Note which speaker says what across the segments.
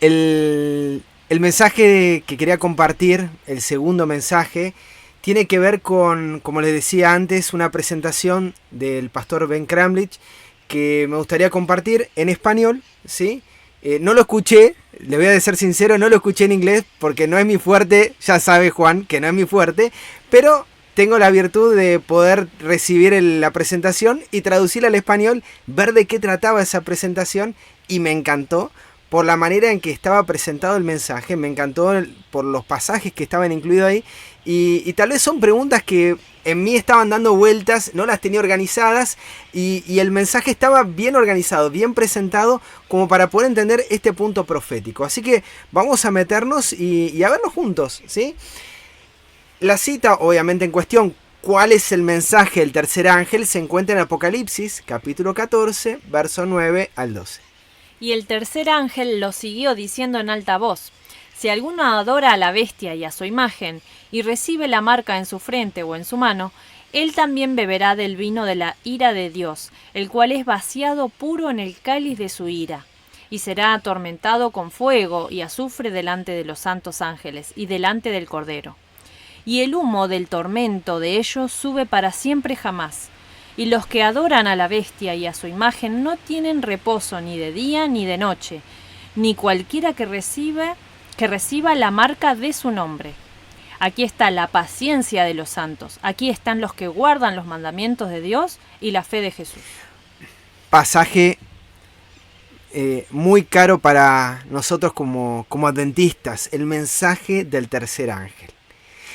Speaker 1: El mensaje que quería compartir, el segundo mensaje, tiene que ver con, como les decía antes, una presentación del pastor Ben Cramlich que me gustaría compartir en español, ¿sí? No lo escuché, le voy a ser sincero, no lo escuché en inglés porque no es mi fuerte, ya sabe Juan que no es mi fuerte, pero tengo la virtud de poder recibir la presentación y traducirla al español, ver de qué trataba esa presentación y me encantó. Por la manera en que estaba presentado el mensaje, me encantó por los pasajes que estaban incluidos ahí y tal vez son preguntas que en mí estaban dando vueltas, no las tenía organizadas y el mensaje estaba bien organizado, bien presentado como para poder entender este punto profético. Así que vamos a meternos y a verlo juntos, ¿sí? La cita obviamente en cuestión, ¿cuál es el mensaje del tercer ángel? Se encuentra en Apocalipsis capítulo 14, verso 9 al 12.
Speaker 2: Y el tercer ángel lo siguió diciendo en alta voz: si alguno adora a la bestia y a su imagen, y recibe la marca en su frente o en su mano, él también beberá del vino de la ira de Dios, el cual es vaciado puro en el cáliz de su ira, y será atormentado con fuego y azufre delante de los santos ángeles y delante del Cordero. Y el humo del tormento de ellos sube para siempre jamás. Y los que adoran a la bestia y a su imagen no tienen reposo ni de día ni de noche, ni cualquiera que reciba la marca de su nombre. Aquí está la paciencia de los santos, aquí están los que guardan los mandamientos de Dios y la fe de Jesús.
Speaker 1: Pasaje muy caro para nosotros como adventistas, el mensaje del tercer ángel.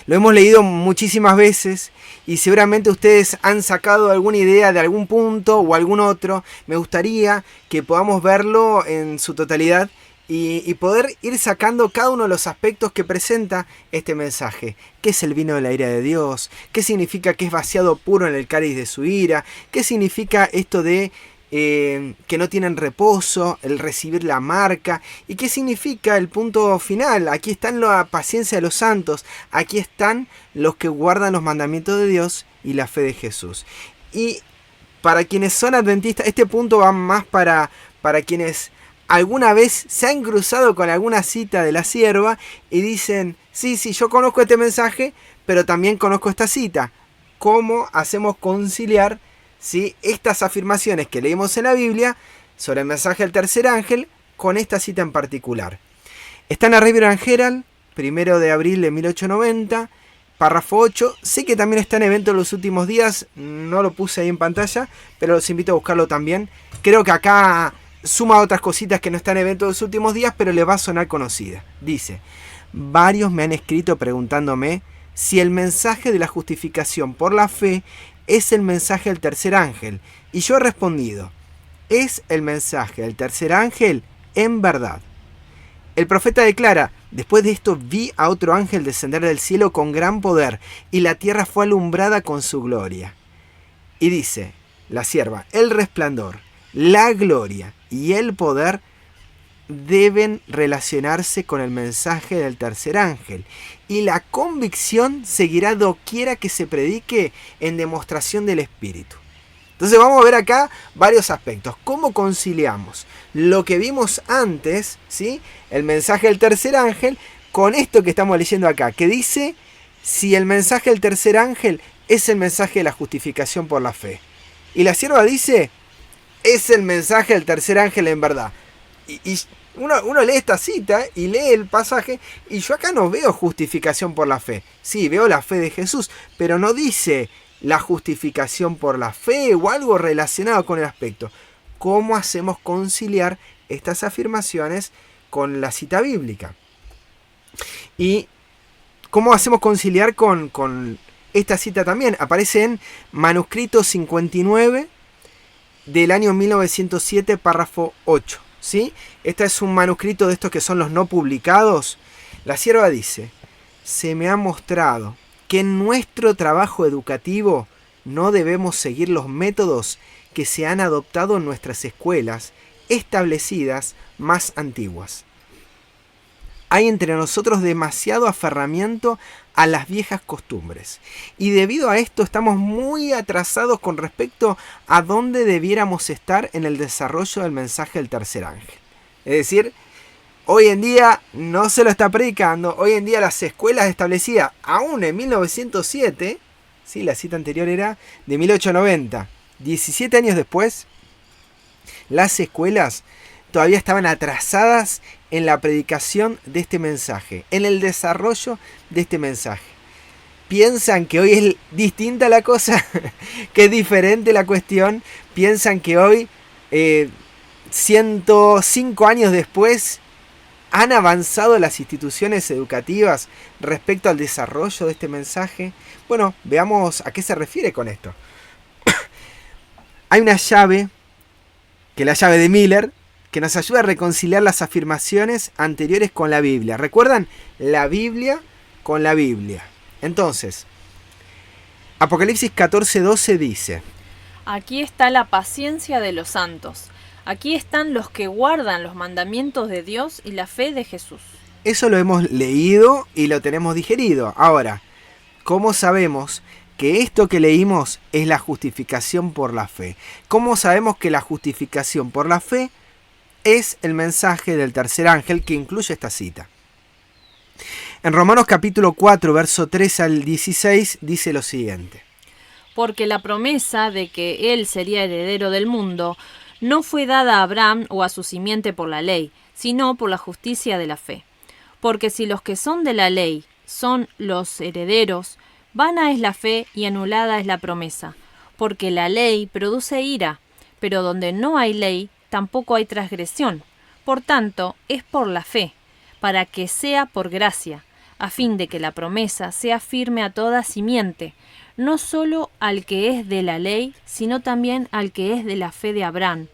Speaker 1: Lo hemos leído muchísimas veces y seguramente ustedes han sacado alguna idea de algún punto o algún otro. Me gustaría que podamos verlo en su totalidad y poder ir sacando cada uno de los aspectos que presenta este mensaje. ¿Qué es el vino de la ira de Dios? ¿Qué significa que es vaciado puro en el cáliz de su ira? ¿Qué significa esto de que no tienen reposo, el recibir la marca? ¿Y qué significa el punto final? Aquí están la paciencia de los santos, aquí están los que guardan los mandamientos de Dios y la fe de Jesús. Y para quienes son adventistas, este punto va más para quienes alguna vez se han cruzado con alguna cita de la sierva y dicen, sí, yo conozco este mensaje, pero también conozco esta cita. ¿Cómo hacemos conciliar, ¿sí?, estas afirmaciones que leímos en la Biblia sobre el mensaje del tercer ángel con esta cita en particular? Está en la River and Herald, 1 de abril de 1890, párrafo 8. Sé que también está en Evento de los Últimos Días, no lo puse ahí en pantalla, pero los invito a buscarlo también. Creo que acá suma otras cositas que no están en Evento de los Últimos Días, pero le va a sonar conocida. Dice: varios me han escrito preguntándome si el mensaje de la justificación por la fe es el mensaje del tercer ángel, y yo he respondido: es el mensaje del tercer ángel en verdad. El profeta declara: después de esto vi a otro ángel descender del cielo con gran poder, y la tierra fue alumbrada con su gloria. Y dice la sierva: el resplandor, la gloria y el poder deben relacionarse con el mensaje del tercer ángel, y la convicción seguirá doquiera que se predique en demostración del Espíritu. Entonces vamos a ver acá varios aspectos. ¿Cómo conciliamos lo que vimos antes, ¿sí?, el mensaje del tercer ángel, con esto que estamos leyendo acá, que dice si el mensaje del tercer ángel es el mensaje de la justificación por la fe? Y la sierva dice: es el mensaje del tercer ángel en verdad. Y uno lee esta cita y lee el pasaje, y yo acá no veo justificación por la fe. Sí, veo la fe de Jesús, pero no dice la justificación por la fe o algo relacionado con el aspecto. ¿Cómo hacemos conciliar estas afirmaciones con la cita bíblica? ¿Y cómo hacemos conciliar con esta cita también? Aparece en manuscrito 59 del año 1907, párrafo 8. ¿Sí? Este es un manuscrito de estos que son los no publicados. La sierva dice: se me ha mostrado que en nuestro trabajo educativo no debemos seguir los métodos que se han adoptado en nuestras escuelas establecidas más antiguas. Hay entre nosotros demasiado aferramiento a las viejas costumbres, y debido a esto estamos muy atrasados con respecto a dónde debiéramos estar en el desarrollo del mensaje del tercer ángel. Es decir, Hoy en día no se lo está predicando. Hoy en día las escuelas establecidas, aún en 1907, ¿sí? La cita anterior era de 1890, 17 años después, las escuelas todavía estaban atrasadas en la predicación de este mensaje, en el desarrollo de este mensaje. Piensan que hoy es distinta la cosa, que es diferente la cuestión. Piensan que hoy, 105 años después, han avanzado las instituciones educativas respecto al desarrollo de este mensaje. Bueno, veamos a qué se refiere con esto. Hay una llave, que es la llave de Miller, que nos ayuda a reconciliar las afirmaciones anteriores con la Biblia. ¿Recuerdan? La Biblia con la Biblia. Entonces, Apocalipsis 14:12 dice:
Speaker 2: Aquí está la paciencia de los santos. Aquí están los que guardan los mandamientos de Dios y la fe de Jesús.
Speaker 1: Eso lo hemos leído y lo tenemos digerido. Ahora, ¿cómo sabemos que esto que leímos es la justificación por la fe? ¿Cómo sabemos que la justificación por la fe es el mensaje del tercer ángel que incluye esta cita? En Romanos capítulo 4, verso 3 al 16, dice lo siguiente:
Speaker 2: Porque la promesa de que él sería heredero del mundo no fue dada a Abraham o a su simiente por la ley, sino por la justicia de la fe. Porque si los que son de la ley son los herederos, vana es la fe y anulada es la promesa. Porque la ley produce ira, pero donde no hay ley, tampoco hay transgresión. Por tanto, es por la fe, para que sea por gracia, a fin de que la promesa sea firme a toda simiente, no solo al que es de la ley, sino también al que es de la fe de Abraham,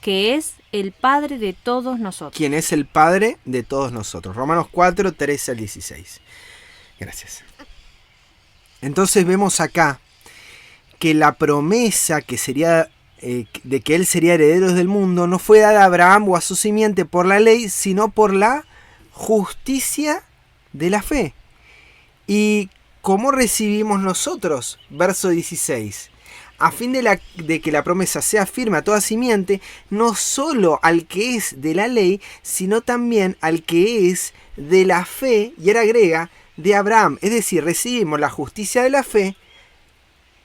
Speaker 2: que es el Padre de todos nosotros.
Speaker 1: ¿Quién es el Padre de todos nosotros? Romanos 4, 13 al 16. Gracias. Entonces vemos acá que la promesa que sería de que él sería heredero del mundo no fue dada a Abraham o a su simiente por la ley, sino por la justicia de la fe. ¿Y cómo recibimos nosotros? Verso 16. A fin de que la promesa sea firme a toda simiente, no solo al que es de la ley, sino también al que es de la fe, y ahora agrega, de Abraham. Es decir, recibimos la justicia de la fe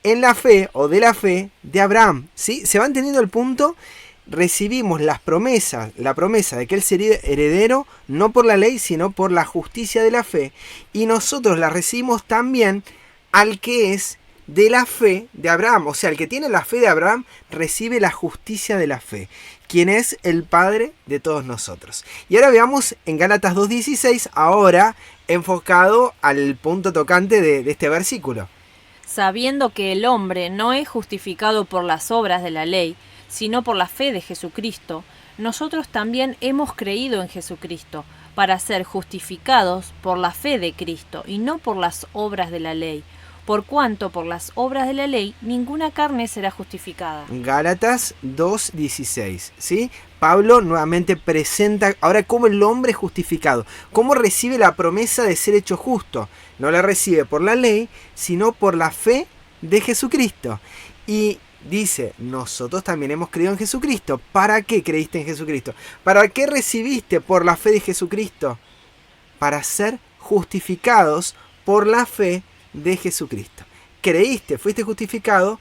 Speaker 1: en la fe o de la fe de Abraham. ¿Sí? ¿Se va entendiendo el punto? Recibimos la promesa de que él sería heredero, no por la ley, sino por la justicia de la fe. Y nosotros la recibimos también al que es de la fe de Abraham. O sea, el que tiene la fe de Abraham recibe la justicia de la fe, quien es el Padre de todos nosotros. Y ahora veamos en Gálatas 2:16, ahora enfocado al punto tocante de este versículo.
Speaker 2: Sabiendo que el hombre no es justificado por las obras de la ley, sino por la fe de Jesucristo, nosotros también hemos creído en Jesucristo, para ser justificados por la fe de Cristo, y no por las obras de la ley, por cuanto por las obras de la ley ninguna carne será justificada.
Speaker 1: Gálatas 2:16, ¿sí? Pablo nuevamente presenta ahora cómo el hombre es justificado, cómo recibe la promesa de ser hecho justo. No la recibe por la ley, sino por la fe de Jesucristo. Y dice, nosotros también hemos creído en Jesucristo. ¿Para qué creíste en Jesucristo? ¿Para qué recibiste por la fe de Jesucristo? Para ser justificados por la fe de Jesucristo. Creíste, fuiste justificado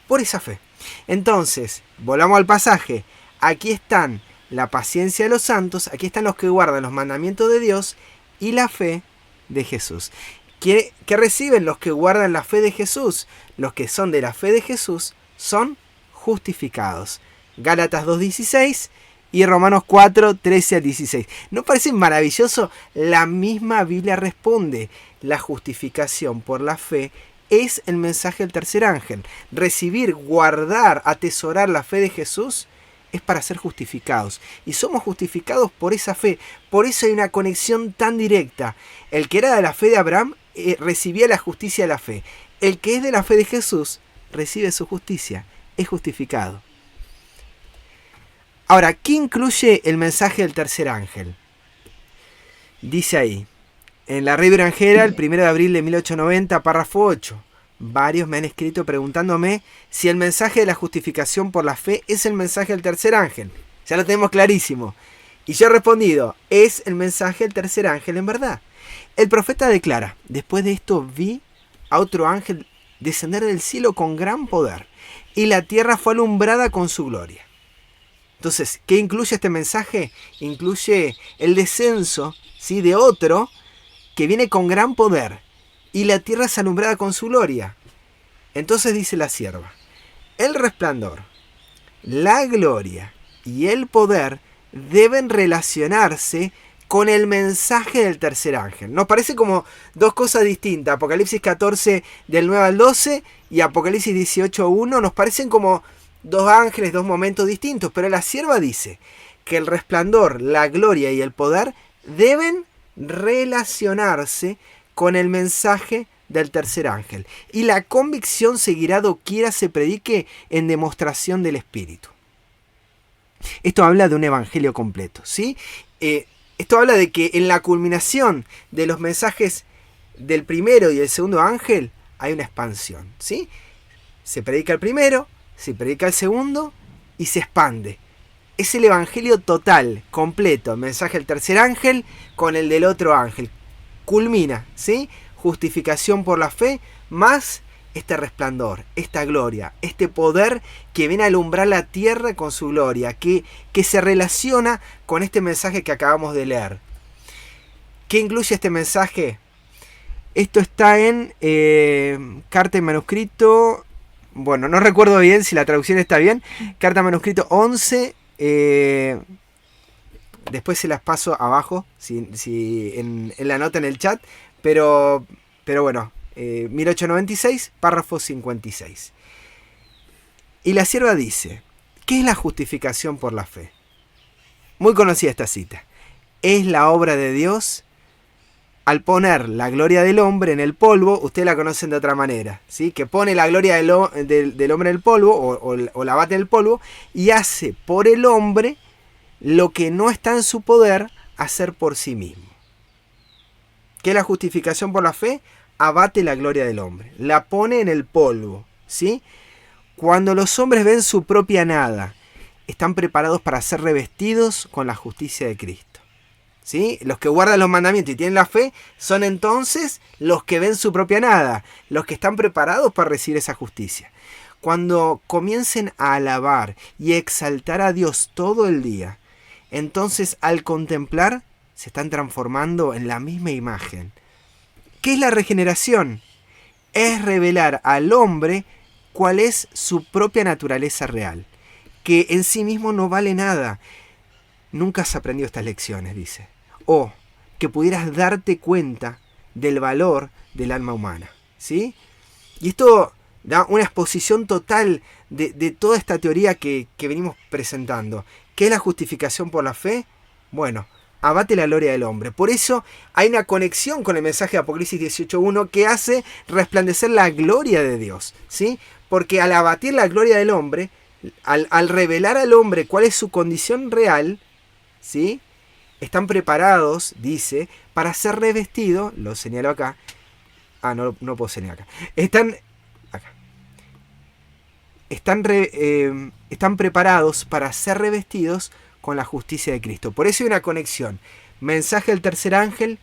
Speaker 1: por esa fe. Entonces, volvamos al pasaje. Aquí están la paciencia de los santos, aquí están los que guardan los mandamientos de Dios y la fe de Jesús. ¿Qué reciben los que guardan la fe de Jesús? Los que son de la fe de Jesús son justificados. Gálatas 2:16 y Romanos 4:13 al 16. ¿No parece maravilloso? La misma Biblia responde. La justificación por la fe es el mensaje del tercer ángel. Recibir, guardar, atesorar la fe de Jesús es para ser justificados. Y somos justificados por esa fe. Por eso hay una conexión tan directa. El que era de la fe de Abraham recibía la justicia de la fe. El que es de la fe de Jesús recibe su justicia. Es justificado. Ahora, ¿qué incluye el mensaje del tercer ángel? Dice ahí, en la Red Granjera, el 1 de abril de 1890, párrafo 8. Varios me han escrito preguntándome si el mensaje de la justificación por la fe es el mensaje del tercer ángel. Ya lo tenemos clarísimo. Y yo he respondido, es el mensaje del tercer ángel en verdad. El profeta declara, después de esto vi a otro ángel descender del cielo con gran poder, y la tierra fue alumbrada con su gloria. Entonces, ¿qué incluye este mensaje? Incluye el descenso, ¿sí?, de otro que viene con gran poder, y la tierra es alumbrada con su gloria. Entonces dice la sierva, el resplandor, la gloria y el poder deben relacionarse con el mensaje del tercer ángel. Nos parece como dos cosas distintas. Apocalipsis 14 del 9 al 12 y Apocalipsis 18:1 nos parecen como dos ángeles, dos momentos distintos. Pero la sierva dice que el resplandor, la gloria y el poder deben relacionarse con el mensaje del tercer ángel. Y la convicción seguirá doquiera se predique en demostración del Espíritu. Esto habla de un evangelio completo, ¿sí? Esto habla de que en la culminación de los mensajes del primero y el segundo ángel hay una expansión, ¿sí? Se predica el primero, se predica el segundo y se expande. Es el evangelio total, completo, el mensaje del tercer ángel con el del otro ángel. Culmina, ¿sí? Justificación por la fe más este resplandor, esta gloria, este poder que viene a alumbrar la tierra con su gloria, que se relaciona con este mensaje que acabamos de leer. ¿Qué incluye este mensaje? Esto está en carta y manuscrito, bueno, no recuerdo bien si la traducción está bien, carta manuscrito 11, después se las paso abajo, si en la nota en el chat, pero bueno, 1896, párrafo 56. Y la sierva dice, ¿qué es la justificación por la fe? Muy conocida esta cita. Es la obra de Dios al poner la gloria del hombre en el polvo. Ustedes la conocen de otra manera, ¿sí? Que pone la gloria del hombre en el polvo o la bate en el polvo y hace por el hombre lo que no está en su poder hacer por sí mismo. ¿Qué es la justificación por la fe? Abate la gloria del hombre, la pone en el polvo, ¿sí? Cuando los hombres ven su propia nada, están preparados para ser revestidos con la justicia de Cristo, ¿sí? Los que guardan los mandamientos y tienen la fe son entonces los que ven su propia nada, los que están preparados para recibir esa justicia. Cuando comiencen a alabar y exaltar a Dios todo el día, entonces al contemplar se están transformando en la misma imagen. ¿Qué es la regeneración? Es revelar al hombre cuál es su propia naturaleza real, que en sí mismo no vale nada. Nunca has aprendido estas lecciones, dice. O que pudieras darte cuenta del valor del alma humana, ¿sí? Y esto da una exposición total de toda esta teoría que venimos presentando. ¿Qué es la justificación por la fe? Bueno, abate la gloria del hombre. Por eso hay una conexión con el mensaje de Apocalipsis 18:1 que hace resplandecer la gloria de Dios, ¿sí? Porque al abatir la gloria del hombre, al revelar al hombre cuál es su condición real, ¿sí?, están preparados, dice, para ser revestidos, lo señalo acá, no puedo señalar acá, están preparados para ser revestidos con la justicia de Cristo. Por eso hay una conexión. Mensaje del tercer ángel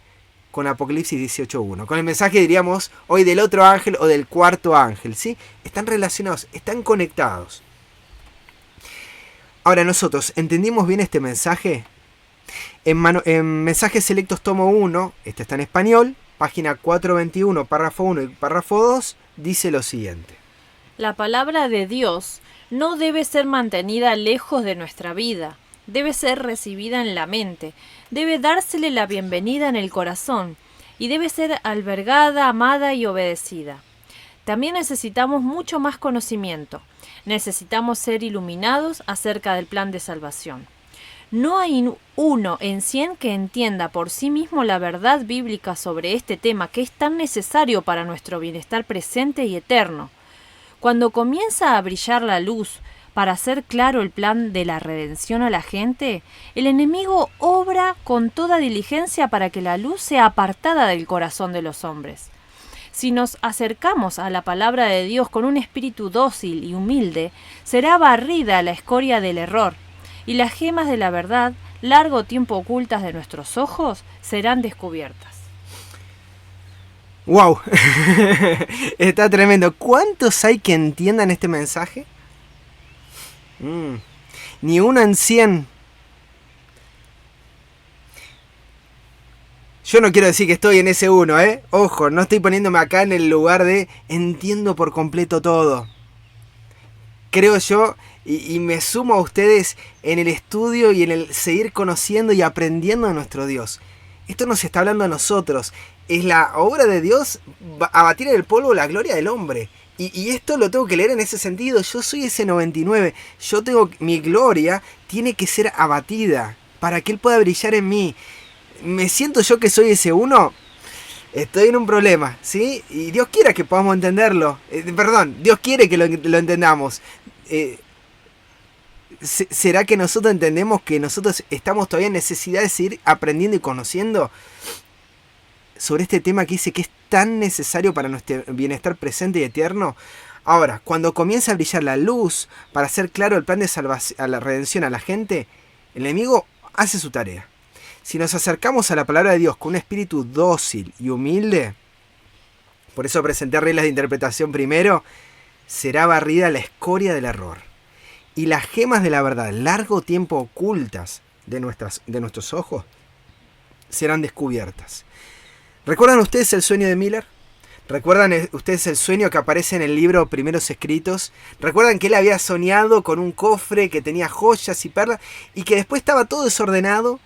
Speaker 1: con Apocalipsis 18:1. Con el mensaje, diríamos, hoy del otro ángel o del cuarto ángel, ¿sí? Están relacionados, están conectados. Ahora nosotros, ¿entendimos bien este mensaje? En Mensajes Selectos tomo 1, este está en español, página 421, párrafo 1 y párrafo 2, dice lo siguiente.
Speaker 2: La palabra de Dios no debe ser mantenida lejos de nuestra vida. Debe ser recibida en la mente, debe dársele la bienvenida en el corazón y debe ser albergada, amada y obedecida. También necesitamos mucho más conocimiento. Necesitamos ser iluminados acerca del plan de salvación. No hay uno en 100 que entienda por sí mismo la verdad bíblica sobre este tema que es tan necesario para nuestro bienestar presente y eterno. Cuando comienza a brillar la luz para hacer claro el plan de la redención a la gente, el enemigo obra con toda diligencia para que la luz sea apartada del corazón de los hombres. Si nos acercamos a la palabra de Dios con un espíritu dócil y humilde, será barrida la escoria del error, y las gemas de la verdad, largo tiempo ocultas de nuestros ojos, serán descubiertas.
Speaker 1: ¡Wow! Está tremendo. ¿Cuántos hay que entiendan este mensaje? Ni uno en 100. Yo no quiero decir que estoy en ese uno, ¿eh? Ojo, no estoy poniéndome acá en el lugar de entiendo por completo todo. Creo yo, y me sumo a ustedes en el estudio y en el seguir conociendo y aprendiendo de nuestro Dios. Esto nos está hablando a nosotros. Es la obra de Dios abatir en el polvo la gloria del hombre. Y esto lo tengo que leer en ese sentido. Yo soy ese 99. Mi gloria tiene que ser abatida para que Él pueda brillar en mí. ¿Me siento yo que soy ese uno? Estoy en un problema, ¿sí? Y Dios quiera que podamos entenderlo. Dios quiere que lo entendamos. ¿Será que nosotros entendemos que nosotros estamos todavía en necesidad de seguir aprendiendo y conociendo sobre este tema que dice que es tan necesario para nuestro bienestar presente y eterno? Ahora, cuando comienza a brillar la luz para hacer claro el plan de salvación, a la redención a la gente, el enemigo hace su tarea. Si nos acercamos a la palabra de Dios con un espíritu dócil y humilde, por eso presenté reglas de interpretación primero, será barrida la escoria del error. Y las gemas de la verdad, largo tiempo ocultas de nuestros ojos, serán descubiertas. ¿Recuerdan ustedes el sueño de Miller? ¿Recuerdan ustedes el sueño que aparece en el libro Primeros Escritos? ¿Recuerdan que él había soñado con un cofre que tenía joyas y perlas y que después estaba todo desordenado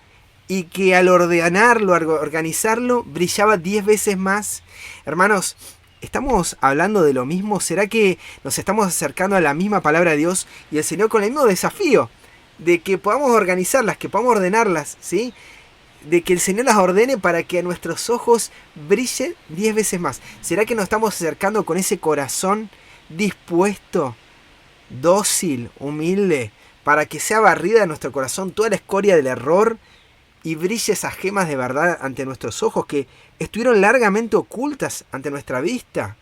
Speaker 1: y que al ordenarlo, al organizarlo, brillaba 10 veces más? Hermanos, ¿estamos hablando de lo mismo? ¿Será que nos estamos acercando a la misma palabra de Dios y el Señor con el mismo desafío de que podamos organizarlas, que podamos ordenarlas, ¿sí? De que el Señor las ordene para que a nuestros ojos brille 10 veces más? ¿Será que nos estamos acercando con ese corazón dispuesto, dócil, humilde, para que sea barrida de nuestro corazón toda la escoria del error y brille esas gemas de verdad ante nuestros ojos que estuvieron largamente ocultas ante nuestra vista?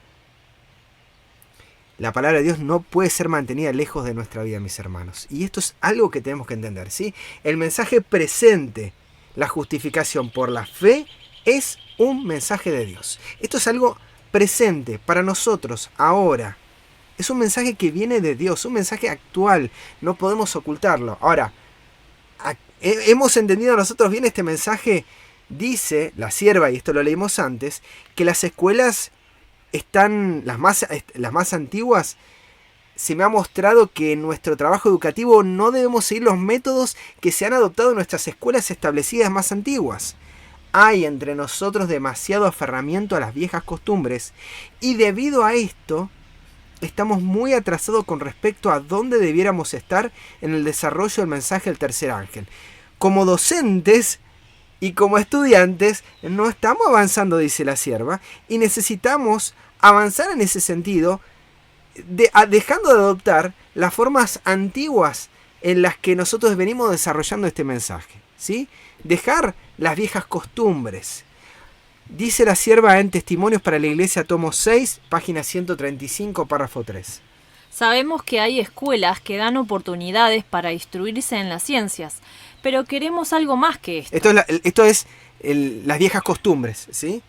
Speaker 1: La palabra de Dios no puede ser mantenida lejos de nuestra vida, mis hermanos. Y esto es algo que tenemos que entender, ¿sí? El mensaje presente, la justificación por la fe, es un mensaje de Dios. Esto es algo presente para nosotros, ahora. Es un mensaje que viene de Dios, un mensaje actual. No podemos ocultarlo. Ahora, hemos entendido nosotros bien este mensaje. Dice la sierva, y esto lo leímos antes, que las escuelas están, las más antiguas, se me ha mostrado que en nuestro trabajo educativo no debemos seguir los métodos que se han adoptado en nuestras escuelas establecidas más antiguas. Hay entre nosotros demasiado aferramiento a las viejas costumbres y debido a esto estamos muy atrasados con respecto a dónde debiéramos estar en el desarrollo del mensaje del tercer ángel. Como docentes y como estudiantes no estamos avanzando, dice la sierva, y necesitamos avanzar en ese sentido, dejando de adoptar las formas antiguas en las que nosotros venimos desarrollando este mensaje, ¿sí? Dejar las viejas costumbres. Dice la sierva en Testimonios para la Iglesia, tomo 6, página 135, párrafo 3.
Speaker 2: Sabemos que hay escuelas que dan oportunidades para instruirse en las ciencias, pero queremos algo más que esto.
Speaker 1: Esto es las viejas costumbres, ¿sí?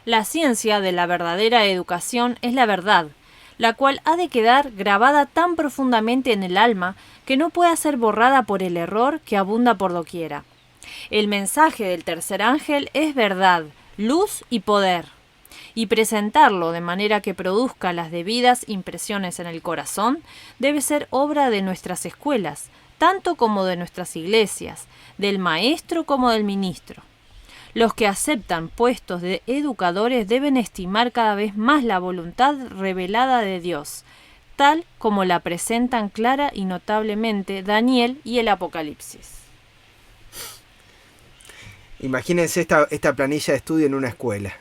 Speaker 2: La ciencia de la verdadera educación es la verdad, la cual ha de quedar grabada tan profundamente en el alma que no pueda ser borrada por el error que abunda por doquiera. El mensaje del tercer ángel es verdad, luz y poder, y presentarlo de manera que produzca las debidas impresiones en el corazón debe ser obra de nuestras escuelas, tanto como de nuestras iglesias, del maestro como del ministro. Los que aceptan puestos de educadores deben estimar cada vez más la voluntad revelada de Dios, tal como la presentan clara y notablemente Daniel y el Apocalipsis.
Speaker 1: Imagínense esta planilla de estudio en una escuela.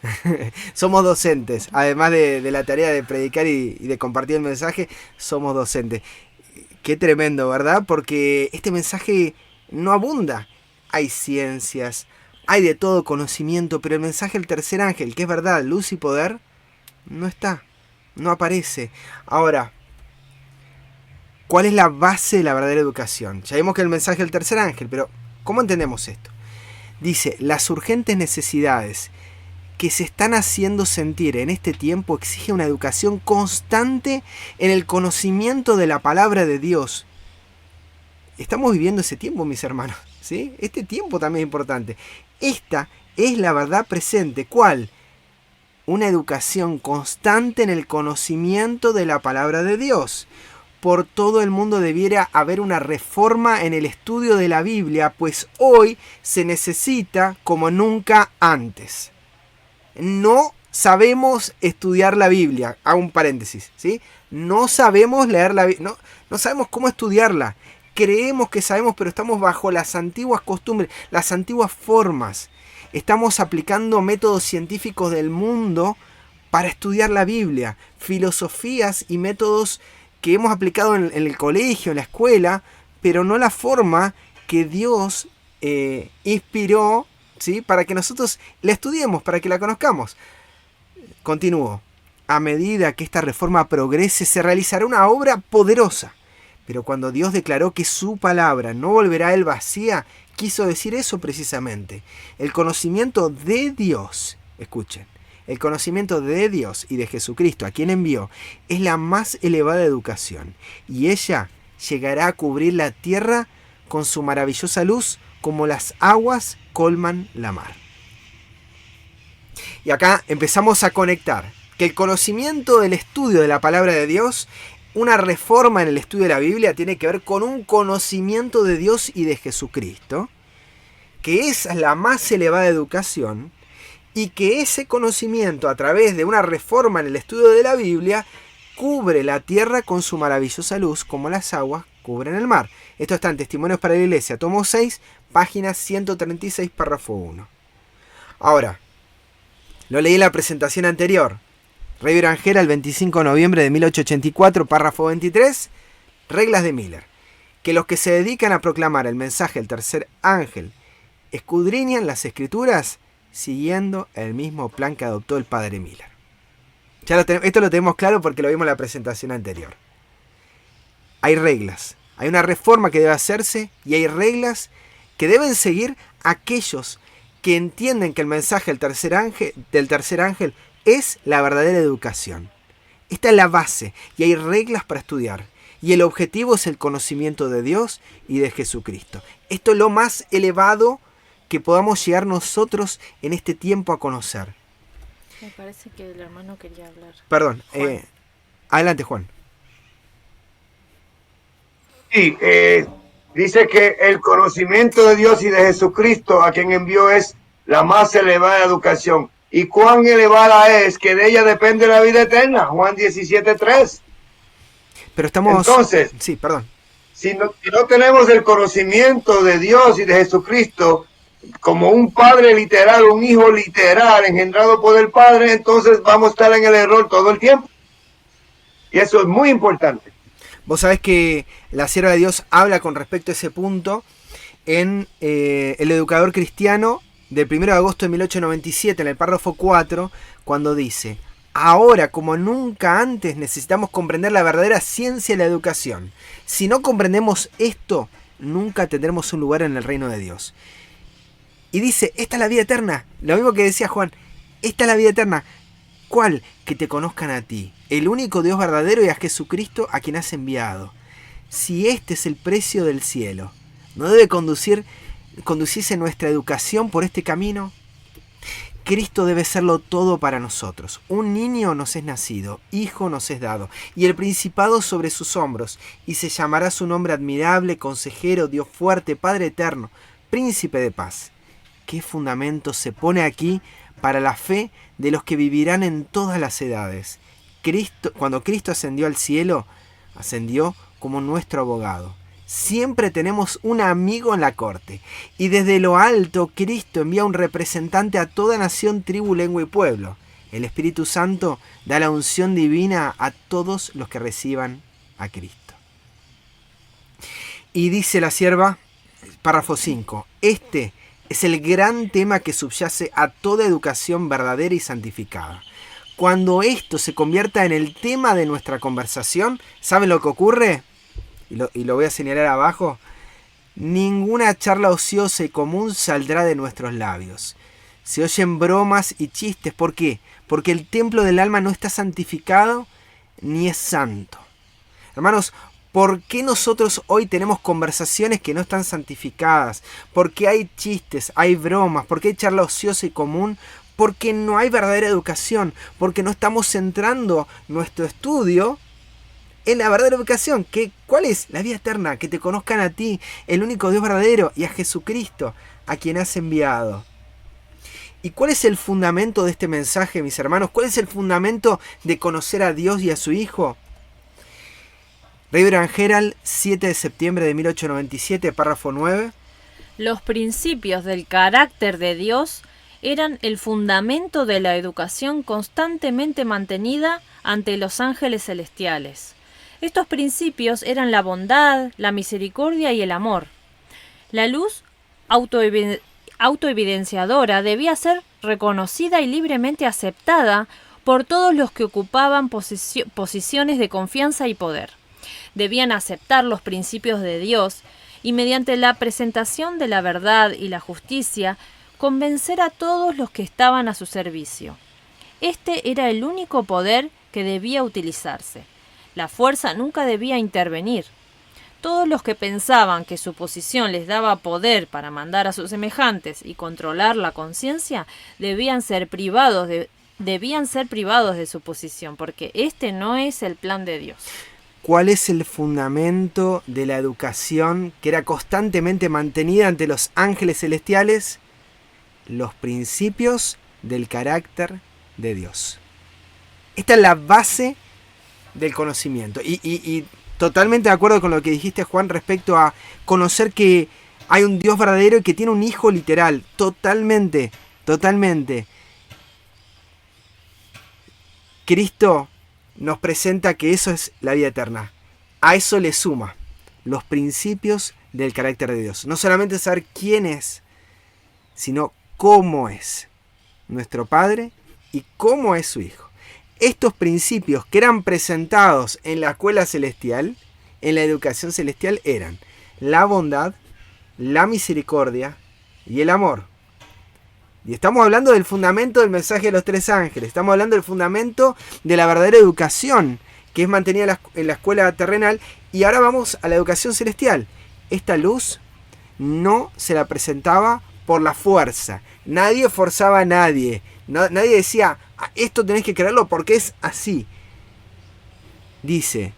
Speaker 1: Somos docentes, además de la tarea de predicar y de compartir el mensaje, somos docentes. Qué tremendo, ¿verdad? Porque este mensaje no abunda. Hay ciencias, hay de todo conocimiento, pero el mensaje del tercer ángel, que es verdad, luz y poder, no está, no aparece. Ahora, ¿cuál es la base de la verdadera educación? Ya vimos que el mensaje del tercer ángel, pero ¿Cómo entendemos esto? Dice, las urgentes necesidades que se están haciendo sentir en este tiempo exige una educación constante en el conocimiento de la palabra de Dios. Estamos viviendo ese tiempo, mis hermanos, ¿sí? Este tiempo también es importante. Esta es la verdad presente. ¿Cuál? Una educación constante en el conocimiento de la palabra de Dios. Por todo el mundo debiera haber una reforma en el estudio de la Biblia, pues hoy se necesita como nunca antes. No sabemos estudiar la Biblia. Hago un paréntesis, ¿sí? No sabemos leer la Biblia. No sabemos cómo estudiarla. Creemos que sabemos, pero estamos bajo las antiguas costumbres, las antiguas formas. Estamos aplicando métodos científicos del mundo para estudiar la Biblia, filosofías y métodos que hemos aplicado en el colegio, en la escuela, pero no la forma que Dios inspiró, ¿sí? Para que nosotros la estudiemos, para que la conozcamos. Continúo. A medida que esta reforma progrese, se realizará una obra poderosa. Pero cuando Dios declaró que su palabra no volverá a él vacía, quiso decir eso precisamente. El conocimiento de Dios, escuchen, el conocimiento de Dios y de Jesucristo, a quien envió, es la más elevada educación. Y ella llegará a cubrir la tierra con su maravillosa luz, como las aguas colman la mar. Y acá empezamos a conectar que el conocimiento del estudio de la palabra de Dios, una reforma en el estudio de la Biblia, tiene que ver con un conocimiento de Dios y de Jesucristo, que es la más elevada educación, y que ese conocimiento, a través de una reforma en el estudio de la Biblia, cubre la tierra con su maravillosa luz, como las aguas cubren el mar. Esto está en Testimonios para la Iglesia, tomo 6, página 136, párrafo 1. Ahora, lo leí en la presentación anterior. Rey Orangel, el 25 de noviembre de 1884, párrafo 23, reglas de Miller. Que los que se dedican a proclamar el mensaje del tercer ángel escudriñan las escrituras siguiendo el mismo plan que adoptó el padre Miller. Esto lo tenemos claro porque lo vimos en la presentación anterior. Hay reglas, hay una reforma que debe hacerse y hay reglas que deben seguir aquellos que entienden que el mensaje del tercer ángel es la verdadera educación. Esta es la base y hay reglas para estudiar. Y el objetivo es el conocimiento de Dios y de Jesucristo. Esto es lo más elevado que podamos llegar nosotros en este tiempo a conocer.
Speaker 2: Me parece que el hermano quería hablar.
Speaker 1: Perdón, adelante, Juan.
Speaker 3: Sí, dice que el conocimiento de Dios y de Jesucristo, a quien envió, es la más elevada educación. ¿Y cuán elevada es? Que de ella depende la vida eterna. Juan 17:3.
Speaker 1: Pero estamos...
Speaker 3: Entonces,
Speaker 1: sí, perdón.
Speaker 3: Si no tenemos el conocimiento de Dios y de Jesucristo como un padre literal, un hijo literal engendrado por el Padre, entonces vamos a estar en el error todo el tiempo. Y eso es muy importante.
Speaker 1: Vos sabés que la sierva de Dios habla con respecto a ese punto en El Educador Cristiano del 1 de agosto de 1897, en el párrafo 4, cuando dice: ahora, como nunca antes, necesitamos comprender la verdadera ciencia de la educación. Si no comprendemos esto, nunca tendremos un lugar en el reino de Dios. Y dice, esta es la vida eterna. Lo mismo que decía Juan, esta es la vida eterna. ¿Cuál? Que te conozcan a ti, el único Dios verdadero, y a Jesucristo, a quien has enviado. Si este es el precio del cielo, ¿no debe conducirse nuestra educación por este camino? Cristo debe serlo todo para nosotros. Un niño nos es nacido, hijo nos es dado, y el principado sobre sus hombros, y se llamará su nombre admirable, consejero, Dios fuerte, Padre eterno, príncipe de paz. ¿Qué fundamento se pone aquí para la fe de los que vivirán en todas las edades? Cuando Cristo ascendió al cielo, ascendió como nuestro abogado. Siempre tenemos un amigo en la corte, y desde lo alto Cristo envía un representante a toda nación, tribu, lengua y pueblo. El Espíritu Santo da la unción divina a todos los que reciban a Cristo. Y dice la sierva, párrafo 5, este es el gran tema que subyace a toda educación verdadera y santificada. Cuando esto se convierta en el tema de nuestra conversación, ¿saben lo que ocurre? Y lo voy a señalar abajo. Ninguna charla ociosa y común saldrá de nuestros labios. Se oyen bromas y chistes. ¿Por qué? Porque el templo del alma no está santificado ni es santo. Hermanos, ¿por qué nosotros hoy tenemos conversaciones que no están santificadas? ¿Por qué hay chistes, hay bromas? ¿Por qué hay charla ociosa y común? Porque no hay verdadera educación. Porque no estamos centrando nuestro estudio en la verdadera educación. ¿Cuál es? La vida eterna, que te conozcan a ti, el único Dios verdadero, y a Jesucristo, a quien has enviado. ¿Y cuál es el fundamento de este mensaje, mis hermanos? ¿Cuál es el fundamento de conocer a Dios y a su Hijo? Reverend Herald, 7 de septiembre de 1897, párrafo 9.
Speaker 2: Los principios del carácter de Dios eran el fundamento de la educación constantemente mantenida ante los ángeles celestiales. Estos principios eran la bondad, la misericordia y el amor. La luz autoevidenciadora debía ser reconocida y libremente aceptada por todos los que ocupaban posiciones de confianza y poder. Debían aceptar los principios de Dios y mediante la presentación de la verdad y la justicia convencer a todos los que estaban a su servicio. Este era el único poder que debía utilizarse. La fuerza nunca debía intervenir. Todos los que pensaban que su posición les daba poder para mandar a sus semejantes y controlar la conciencia debían ser privados de su posición, porque este no es el plan de Dios.
Speaker 1: ¿Cuál es el fundamento de la educación que era constantemente mantenida ante los ángeles celestiales? Los principios del carácter de Dios. Esta es la base del conocimiento. Y totalmente de acuerdo con lo que dijiste, Juan, respecto a conocer que hay un Dios verdadero y que tiene un Hijo literal. Totalmente. Cristo nos presenta que eso es la vida eterna. A eso le suma los principios del carácter de Dios. No solamente saber quién es, sino cómo es nuestro Padre y cómo es su Hijo. Estos principios que eran presentados en la escuela celestial, en la educación celestial, eran la bondad, la misericordia y el amor. Y estamos hablando del fundamento del mensaje de los tres ángeles. Estamos hablando del fundamento de la verdadera educación que es mantenida en la escuela terrenal. Y ahora vamos a la educación celestial. Esta luz no se la presentaba por la fuerza. Nadie forzaba a nadie. Nadie decía, esto tenés que creerlo porque es así. Dice,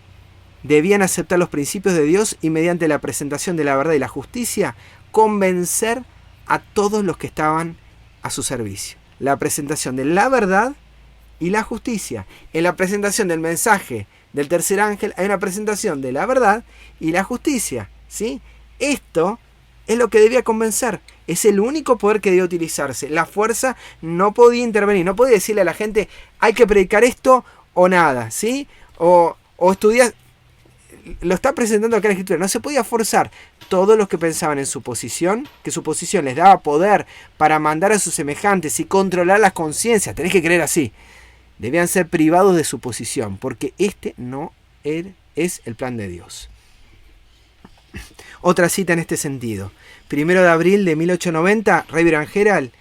Speaker 1: debían aceptar los principios de Dios y mediante la presentación de la verdad y la justicia, convencer a todos los que estaban a su servicio. La presentación de la verdad y la justicia. En la presentación del mensaje del tercer ángel hay una presentación de la verdad y la justicia, ¿sí? Esto es lo que debía convencer. Es el único poder que debía utilizarse. La fuerza no podía intervenir. No podía decirle a la gente, hay que predicar esto o nada, ¿sí? O estudiar. Lo está presentando acá en la Escritura. No se podía forzar. Todos los que pensaban en su posición, que su posición les daba poder para mandar a sus semejantes y controlar las conciencias, tenés que creer así, debían ser privados de su posición, porque este no es el plan de Dios. Otra cita en este sentido. 1 de abril de 1890, Reverend Herald.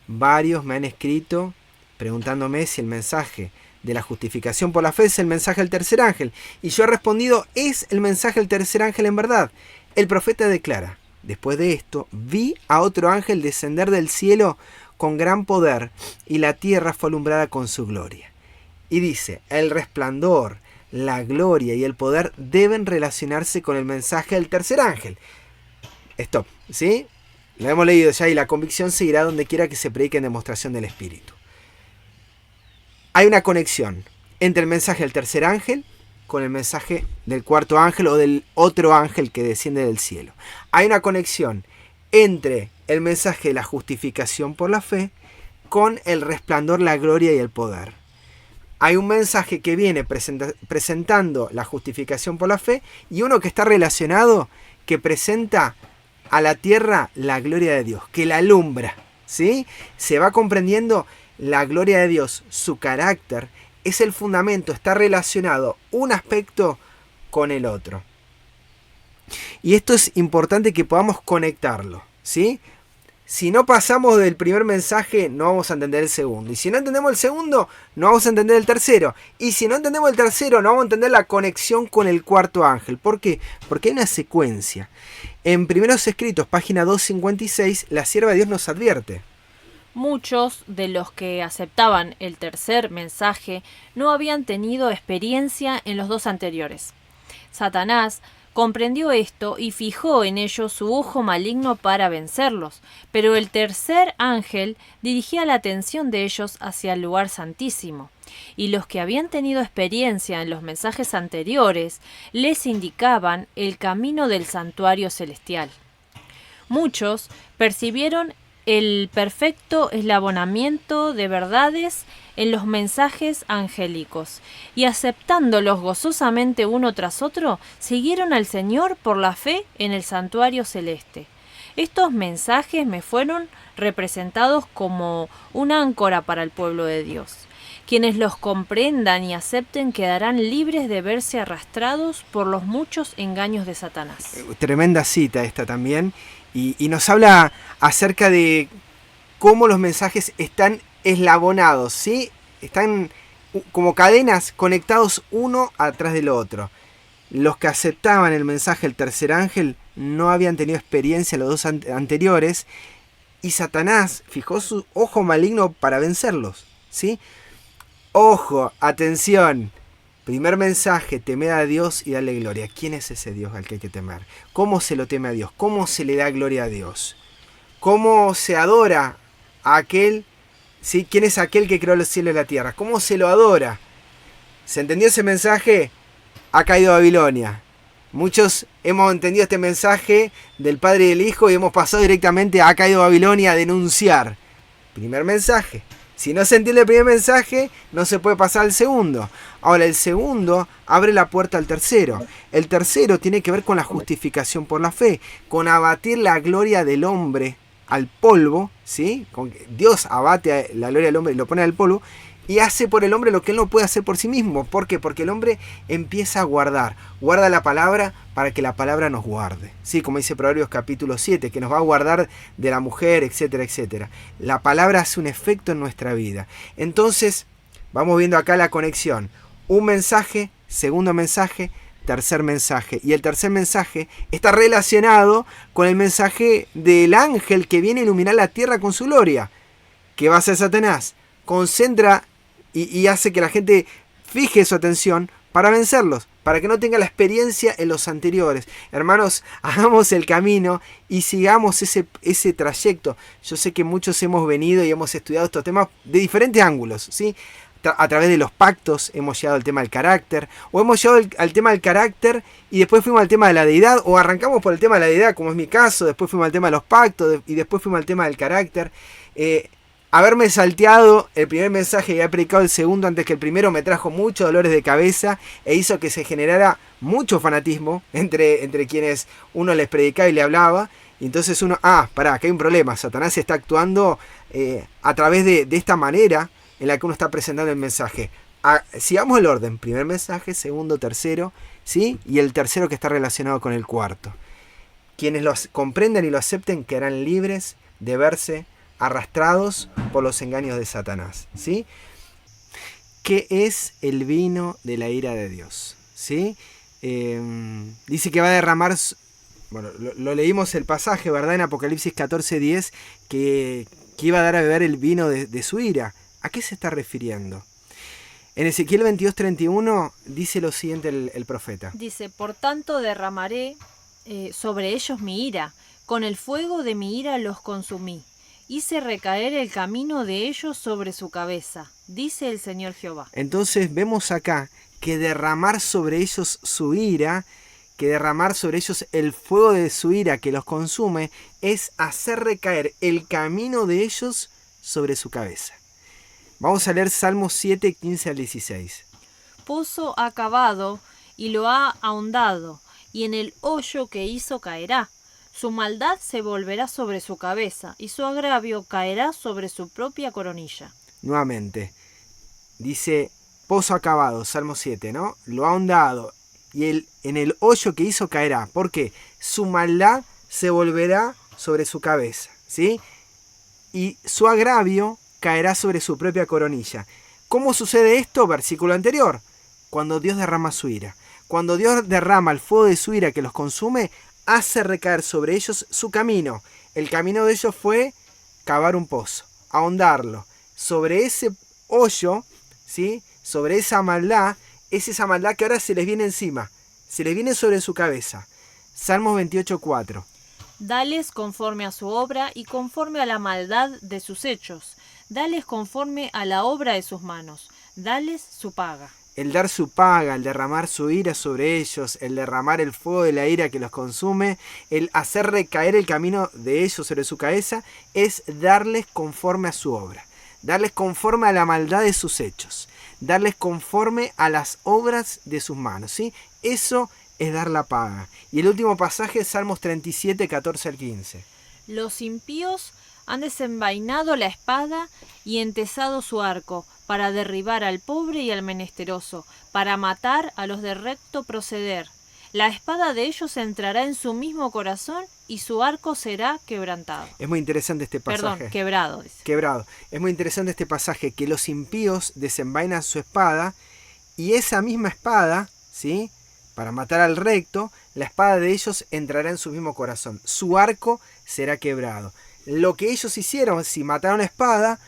Speaker 1: Varios me han escrito preguntándome si el mensaje de la justificación por la fe es el mensaje del tercer ángel. Y yo he respondido, es el mensaje del tercer ángel en verdad. El profeta declara, después de esto, vi a otro ángel descender del cielo con gran poder, y la tierra fue alumbrada con su gloria. Y dice, el resplandor, la gloria y el poder deben relacionarse con el mensaje del tercer ángel. Stop, ¿sí? Lo hemos leído ya y la convicción seguirá donde quiera que se predique en demostración del Espíritu. Hay una conexión entre el mensaje del tercer ángel con el mensaje del cuarto ángel o del otro ángel que desciende del cielo. Hay una conexión entre el mensaje de la justificación por la fe con el resplandor, la gloria y el poder. Hay un mensaje que viene presentando la justificación por la fe y uno que está relacionado, que presenta a la tierra la gloria de Dios, que la alumbra, ¿sí? Se va comprendiendo la gloria de Dios, su carácter, es el fundamento, está relacionado un aspecto con el otro. Y esto es importante que podamos conectarlo, ¿sí? Si no pasamos del primer mensaje, no vamos a entender el segundo. Y si no entendemos el segundo, no vamos a entender el tercero. Y si no entendemos el tercero, no vamos a entender la conexión con el cuarto ángel. ¿Por qué? Porque hay una secuencia. En Primeros Escritos, página 256, la sierva de Dios nos advierte.
Speaker 2: Muchos de los que aceptaban el tercer mensaje no habían tenido experiencia en los dos anteriores. Satanás comprendió esto y fijó en ellos su ojo maligno para vencerlos, pero el tercer ángel dirigía la atención de ellos hacia el lugar santísimo, y los que habían tenido experiencia en los mensajes anteriores les indicaban el camino del santuario celestial. Muchos percibieron el perfecto eslabonamiento de verdades en los mensajes angélicos, y aceptándolos gozosamente uno tras otro, siguieron al Señor por la fe en el santuario celeste. Estos mensajes me fueron representados como una áncora para el pueblo de Dios. Quienes los comprendan y acepten quedarán libres de verse arrastrados por los muchos engaños de Satanás.
Speaker 1: Tremenda cita esta también, y nos habla acerca de cómo los mensajes están eslabonados, ¿sí? Están como cadenas conectados uno atrás del otro. Los que aceptaban el mensaje del tercer ángel no habían tenido experiencia los dos anteriores, y Satanás fijó su ojo maligno para vencerlos, ¿sí? Ojo, atención. Primer mensaje, temed a Dios y dale gloria. ¿Quién es ese Dios al que hay que temer? ¿Cómo se lo teme a Dios? ¿Cómo se le da gloria a Dios? ¿Cómo se adora a aquel? ¿Sí? ¿Quién es aquel que creó los cielos y la tierra? ¿Cómo se lo adora? ¿Se entendió ese mensaje? Ha caído Babilonia. Muchos hemos entendido este mensaje del Padre y del Hijo y hemos pasado directamente a ha caído Babilonia a denunciar. Primer mensaje. Si no se entiende el primer mensaje, no se puede pasar al segundo. Ahora, el segundo abre la puerta al tercero. El tercero tiene que ver con la justificación por la fe, con abatir la gloria del hombre al polvo, ¿sí? Con que Dios abate la gloria del hombre y lo pone al polvo, y hace por el hombre lo que él no puede hacer por sí mismo. ¿Por qué? Porque el hombre empieza a guarda la palabra para que la palabra nos guarde. Sí, como dice Proverbios capítulo 7, que nos va a guardar de la mujer, etcétera, etcétera. La palabra hace un efecto en nuestra vida. Entonces, vamos viendo acá la conexión. Un mensaje, segundo mensaje, tercer mensaje. Y el tercer mensaje está relacionado con el mensaje del ángel que viene a iluminar la tierra con su gloria. ¿Qué va a hacer Satanás? Concentra y hace que la gente fije su atención para vencerlos, para que no tenga la experiencia en los anteriores. Hermanos, hagamos el camino y sigamos ese trayecto. Yo sé que muchos hemos venido y hemos estudiado estos temas de diferentes ángulos, ¿sí? A través de los pactos hemos llegado al tema del carácter, o hemos llegado al tema del carácter y después fuimos al tema de la deidad, o arrancamos por el tema de la deidad, como es mi caso, después fuimos al tema de los pactos y después fuimos al tema del carácter. Haberme salteado el primer mensaje y haber predicado el segundo antes que el primero me trajo muchos dolores de cabeza e hizo que se generara mucho fanatismo entre quienes uno les predicaba y le hablaba. Y entonces uno, pará, que hay un problema. Satanás está actuando a través de esta manera en la que uno está presentando el mensaje. Sigamos el orden. Primer mensaje, segundo, tercero, ¿sí? Y el tercero que está relacionado con el cuarto. Quienes lo comprendan y lo acepten quedarán libres de verse arrastrados por los engaños de Satanás, ¿sí? ¿Qué es el vino de la ira de Dios? ¿Sí? Dice que va a derramar, bueno, lo leímos el pasaje, ¿verdad? En Apocalipsis 14:10, que iba a dar a beber el vino de su ira. ¿A qué se está refiriendo? En Ezequiel 22:31 dice lo siguiente el profeta.
Speaker 2: Dice, por tanto derramaré sobre ellos mi ira, con el fuego de mi ira los consumí. Hice recaer el camino de ellos sobre su cabeza, dice el Señor Jehová.
Speaker 1: Entonces vemos acá que derramar sobre ellos su ira, que derramar sobre ellos el fuego de su ira que los consume, es hacer recaer el camino de ellos sobre su cabeza. Vamos a leer Salmos 7, 15 al 16.
Speaker 2: Pozo ha cavado y lo ha ahondado, y en el hoyo que hizo caerá. Su maldad se volverá sobre su cabeza, y su agravio caerá sobre su propia coronilla.
Speaker 1: Nuevamente, dice, pozo acabado, Salmo 7, ¿no? Lo ha ahondado, y en el hoyo que hizo caerá. ¿Por qué? Su maldad se volverá sobre su cabeza, ¿sí? Y su agravio caerá sobre su propia coronilla. ¿Cómo sucede esto? Versículo anterior. Cuando Dios derrama su ira. Cuando Dios derrama el fuego de su ira que los consume, hace recaer sobre ellos su camino. El camino de ellos fue cavar un pozo, ahondarlo. Sobre ese hoyo, ¿sí? Sobre esa maldad, es esa maldad que ahora se les viene encima, se les viene sobre su cabeza. Salmos 28:4.
Speaker 2: Dales conforme a su obra y conforme a la maldad de sus hechos. Dales conforme a la obra de sus manos. Dales su paga.
Speaker 1: El dar su paga, el derramar su ira sobre ellos, el derramar el fuego de la ira que los consume, el hacer recaer el camino de ellos sobre su cabeza, es darles conforme a su obra, darles conforme a la maldad de sus hechos, darles conforme a las obras de sus manos, ¿sí? Eso es dar la paga. Y el último pasaje es Salmos 37, 14 al 15.
Speaker 2: Los impíos han desenvainado la espada y entesado su arco, para derribar al pobre y al menesteroso, para matar a los de recto proceder. La espada de ellos entrará en su mismo corazón y su arco será quebrantado.
Speaker 1: Es muy interesante este pasaje.
Speaker 2: Perdón, quebrado. Dice.
Speaker 1: Quebrado. Es muy interesante este pasaje, que los impíos desenvainan su espada y esa misma espada, ¿sí? Para matar al recto, la espada de ellos entrará en su mismo corazón. Su arco será quebrado. Lo que ellos hicieron, si mataron a espada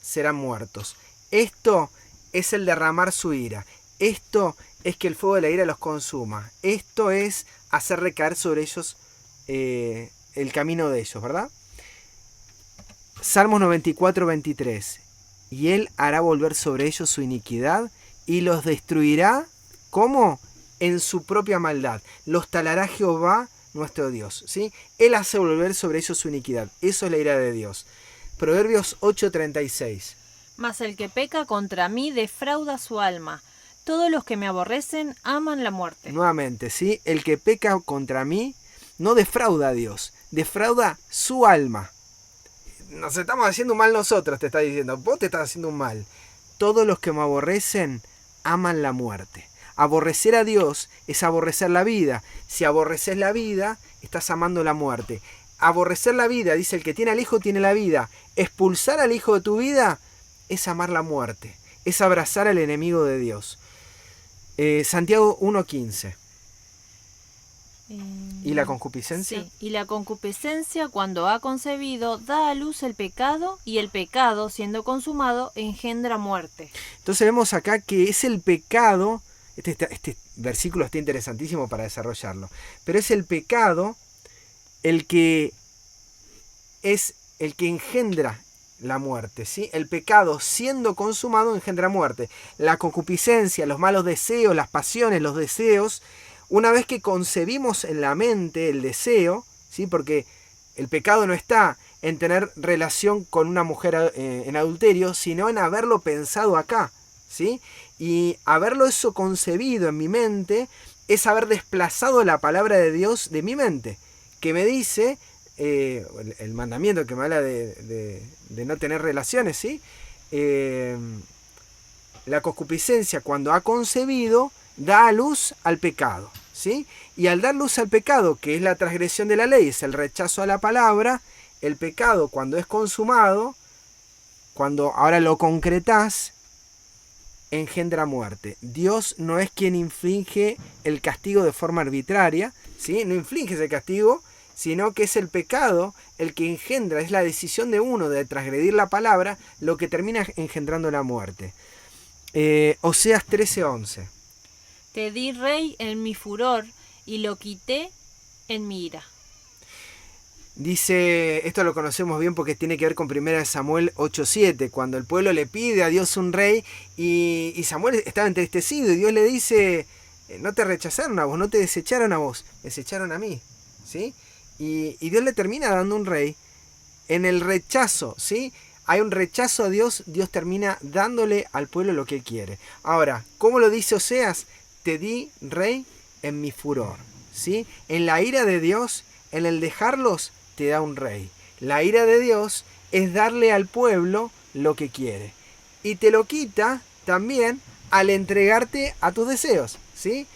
Speaker 1: serán muertos. Esto es el derramar su ira. Esto es que el fuego de la ira los consuma. Esto es hacer recaer sobre ellos el camino de ellos, ¿verdad? Salmos 94, 23. Y él hará volver sobre ellos su iniquidad y los destruirá, ¿cómo? En su propia maldad. Los talará Jehová nuestro Dios, ¿sí? Él hace volver sobre ellos su iniquidad. Eso es la ira de Dios. Proverbios 8:36.
Speaker 2: Mas el que peca contra mí defrauda su alma. Todos los que me aborrecen aman la muerte.
Speaker 1: Nuevamente, ¿sí? El que peca contra mí no defrauda a Dios, defrauda su alma. Nos estamos haciendo un mal nosotros, te está diciendo. Vos te estás haciendo un mal. Todos los que me aborrecen aman la muerte. Aborrecer a Dios es aborrecer la vida. Si aborreces la vida, estás amando la muerte. Aborrecer la vida, dice el que tiene al Hijo tiene la vida. Expulsar al Hijo de tu vida es amar la muerte. Es abrazar al enemigo de Dios. Santiago 1:15. ¿Y la concupiscencia?
Speaker 2: Sí, y la concupiscencia cuando ha concebido da a luz el pecado y el pecado siendo consumado engendra muerte.
Speaker 1: Entonces vemos acá que es el pecado, este versículo está interesantísimo para desarrollarlo, pero es el pecado el que engendra la muerte, ¿sí? El pecado siendo consumado engendra muerte. La concupiscencia, los malos deseos, las pasiones, los deseos, una vez que concebimos en la mente el deseo, ¿sí? Porque el pecado no está en tener relación con una mujer en adulterio, sino en haberlo pensado acá, ¿sí? Y haberlo eso concebido en mi mente es haber desplazado la palabra de Dios de mi mente, que me dice, el mandamiento que me habla de no tener relaciones, ¿sí? La concupiscencia cuando ha concebido da a luz al pecado, ¿sí? Y al dar luz al pecado, que es la transgresión de la ley, es el rechazo a la palabra, el pecado cuando es consumado, cuando ahora lo concretás, engendra muerte. Dios no es quien inflige el castigo de forma arbitraria, ¿sí? No inflige ese castigo, sino que es el pecado el que engendra, es la decisión de uno de transgredir la palabra, lo que termina engendrando la muerte. Oseas 13:11.
Speaker 2: Te di rey en mi furor y lo quité en mi ira.
Speaker 1: Dice, esto lo conocemos bien porque tiene que ver con 1 Samuel 8:7, cuando el pueblo le pide a Dios un rey y Samuel estaba entristecido y Dios le dice, no te rechazaron a vos, no te desecharon a vos, me desecharon a mí, ¿sí? Y Dios le termina dando un rey en el rechazo, ¿sí? Hay un rechazo a Dios, Dios termina dándole al pueblo lo que él quiere. Ahora, ¿cómo lo dice Oseas? Te di rey en mi furor, ¿sí? En la ira de Dios, en el dejarlos, te da un rey. La ira de Dios es darle al pueblo lo que quiere. Y te lo quita también al entregarte a tus deseos, ¿sí?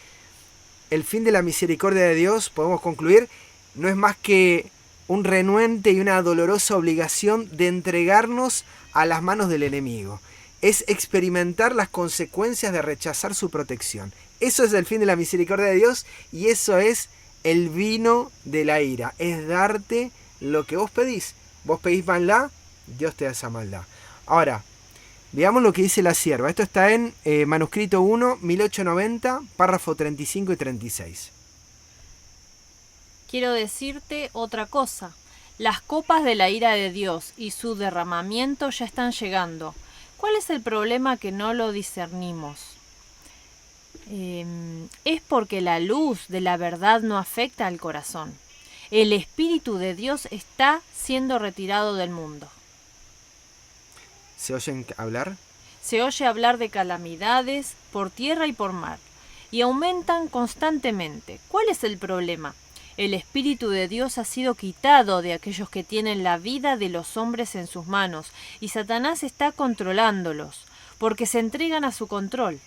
Speaker 1: el fin de la misericordia de Dios, podemos concluir, no es más que un renuente y una dolorosa obligación de entregarnos a las manos del enemigo. Es experimentar las consecuencias de rechazar su protección. Eso es el fin de la misericordia de Dios y eso es el vino de la ira. Es darte lo que vos pedís. Vos pedís maldad, Dios te da esa maldad. Ahora, veamos lo que dice la sierva. Esto está en manuscrito 1, 1890, párrafo 35 y 36.
Speaker 2: Quiero decirte otra cosa. Las copas de la ira de Dios y su derramamiento ya están llegando. ¿Cuál es el problema que no lo discernimos? Es porque la luz de la verdad no afecta al corazón. El Espíritu de Dios está siendo retirado del mundo.
Speaker 1: ¿Se oyen hablar?
Speaker 2: Se oye hablar de calamidades por tierra y por mar, y aumentan constantemente. ¿Cuál es el problema? El Espíritu de Dios ha sido quitado de aquellos que tienen la vida de los hombres en sus manos, y Satanás está controlándolos, porque se entregan a su control.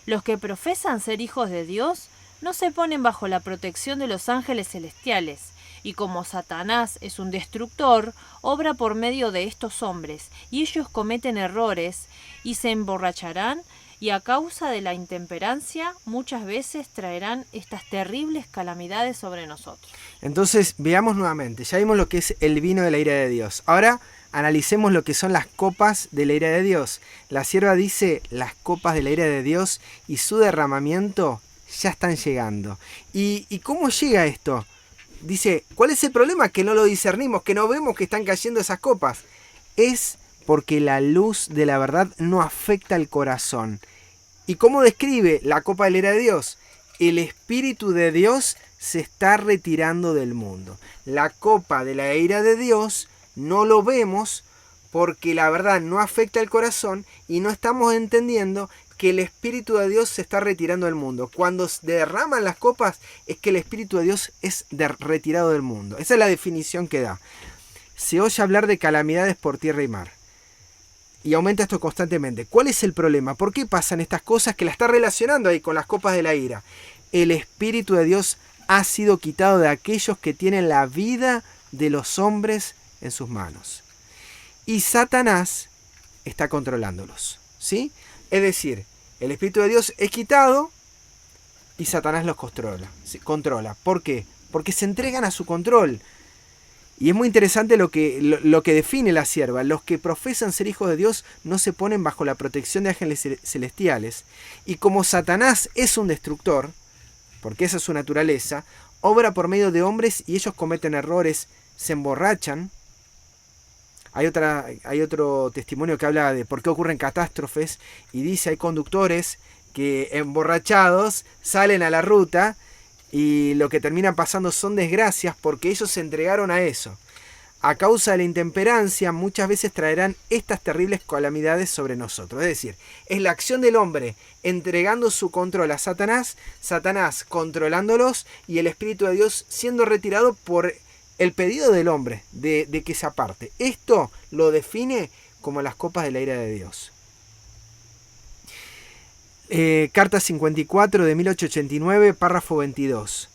Speaker 2: Los que profesan ser hijos de Dios no se ponen bajo la protección de los ángeles celestiales, y como Satanás es un destructor, obra por medio de estos hombres, y ellos cometen errores y se emborracharán, y a causa de la intemperancia muchas veces traerán estas terribles calamidades sobre nosotros.
Speaker 1: Entonces, veamos nuevamente, ya vimos lo que es el vino de la ira de Dios. Ahora, analicemos lo que son las copas de la ira de Dios. La sierva dice, las copas de la ira de Dios y su derramamiento ya están llegando. ¿Y cómo llega esto? Dice, ¿cuál es el problema? Que no lo discernimos, que no vemos que están cayendo esas copas. Es porque la luz de la verdad no afecta al corazón. ¿Y cómo describe la copa de la ira de Dios? El Espíritu de Dios se está retirando del mundo. La copa de la ira de Dios no lo vemos porque la verdad no afecta al corazón y no estamos entendiendo que el Espíritu de Dios se está retirando del mundo. Cuando se derraman las copas es que el Espíritu de Dios es retirado del mundo. Esa es la definición que da. Se oye hablar de calamidades por tierra y mar. Y aumenta esto constantemente. ¿Cuál es el problema? ¿Por qué pasan estas cosas que la está relacionando ahí con las copas de la ira? El Espíritu de Dios ha sido quitado de aquellos que tienen la vida de los hombres en sus manos. Y Satanás está controlándolos, ¿sí? Es decir, el Espíritu de Dios es quitado y Satanás los controla. ¿Por qué? Porque se entregan a su control. Y es muy interesante lo que define la sierva. Los que profesan ser hijos de Dios no se ponen bajo la protección de ángeles celestiales. Y como Satanás es un destructor, porque esa es su naturaleza, obra por medio de hombres y ellos cometen errores, se emborrachan. Hay otro testimonio que habla de por qué ocurren catástrofes y dice hay conductores que emborrachados salen a la ruta y lo que termina pasando son desgracias porque ellos se entregaron a eso. A causa de la intemperancia muchas veces traerán estas terribles calamidades sobre nosotros. Es decir, es la acción del hombre entregando su control a Satanás, Satanás controlándolos y el Espíritu de Dios siendo retirado por el pedido del hombre de que se aparte. Esto lo define como las copas de la ira de Dios. Carta 54 de 1889, párrafo 22.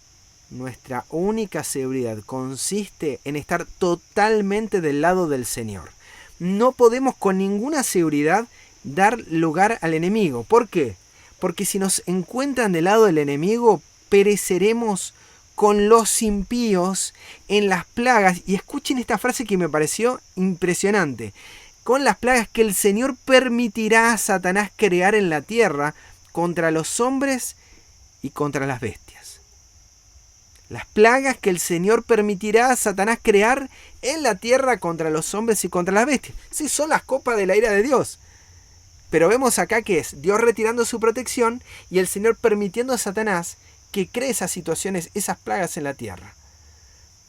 Speaker 1: Nuestra única seguridad consiste en estar totalmente del lado del Señor. No podemos con ninguna seguridad dar lugar al enemigo. ¿Por qué? Porque si nos encuentran del lado del enemigo, pereceremos con los impíos en las plagas. Y escuchen esta frase que me pareció impresionante. Con las plagas que el Señor permitirá a Satanás crear en la tierra contra los hombres y contra las bestias. Las plagas que el Señor permitirá a Satanás crear en la tierra contra los hombres y contra las bestias. Sí, son las copas de la ira de Dios. Pero vemos acá que es Dios retirando su protección y el Señor permitiendo a Satanás que cree esas situaciones, esas plagas en la tierra.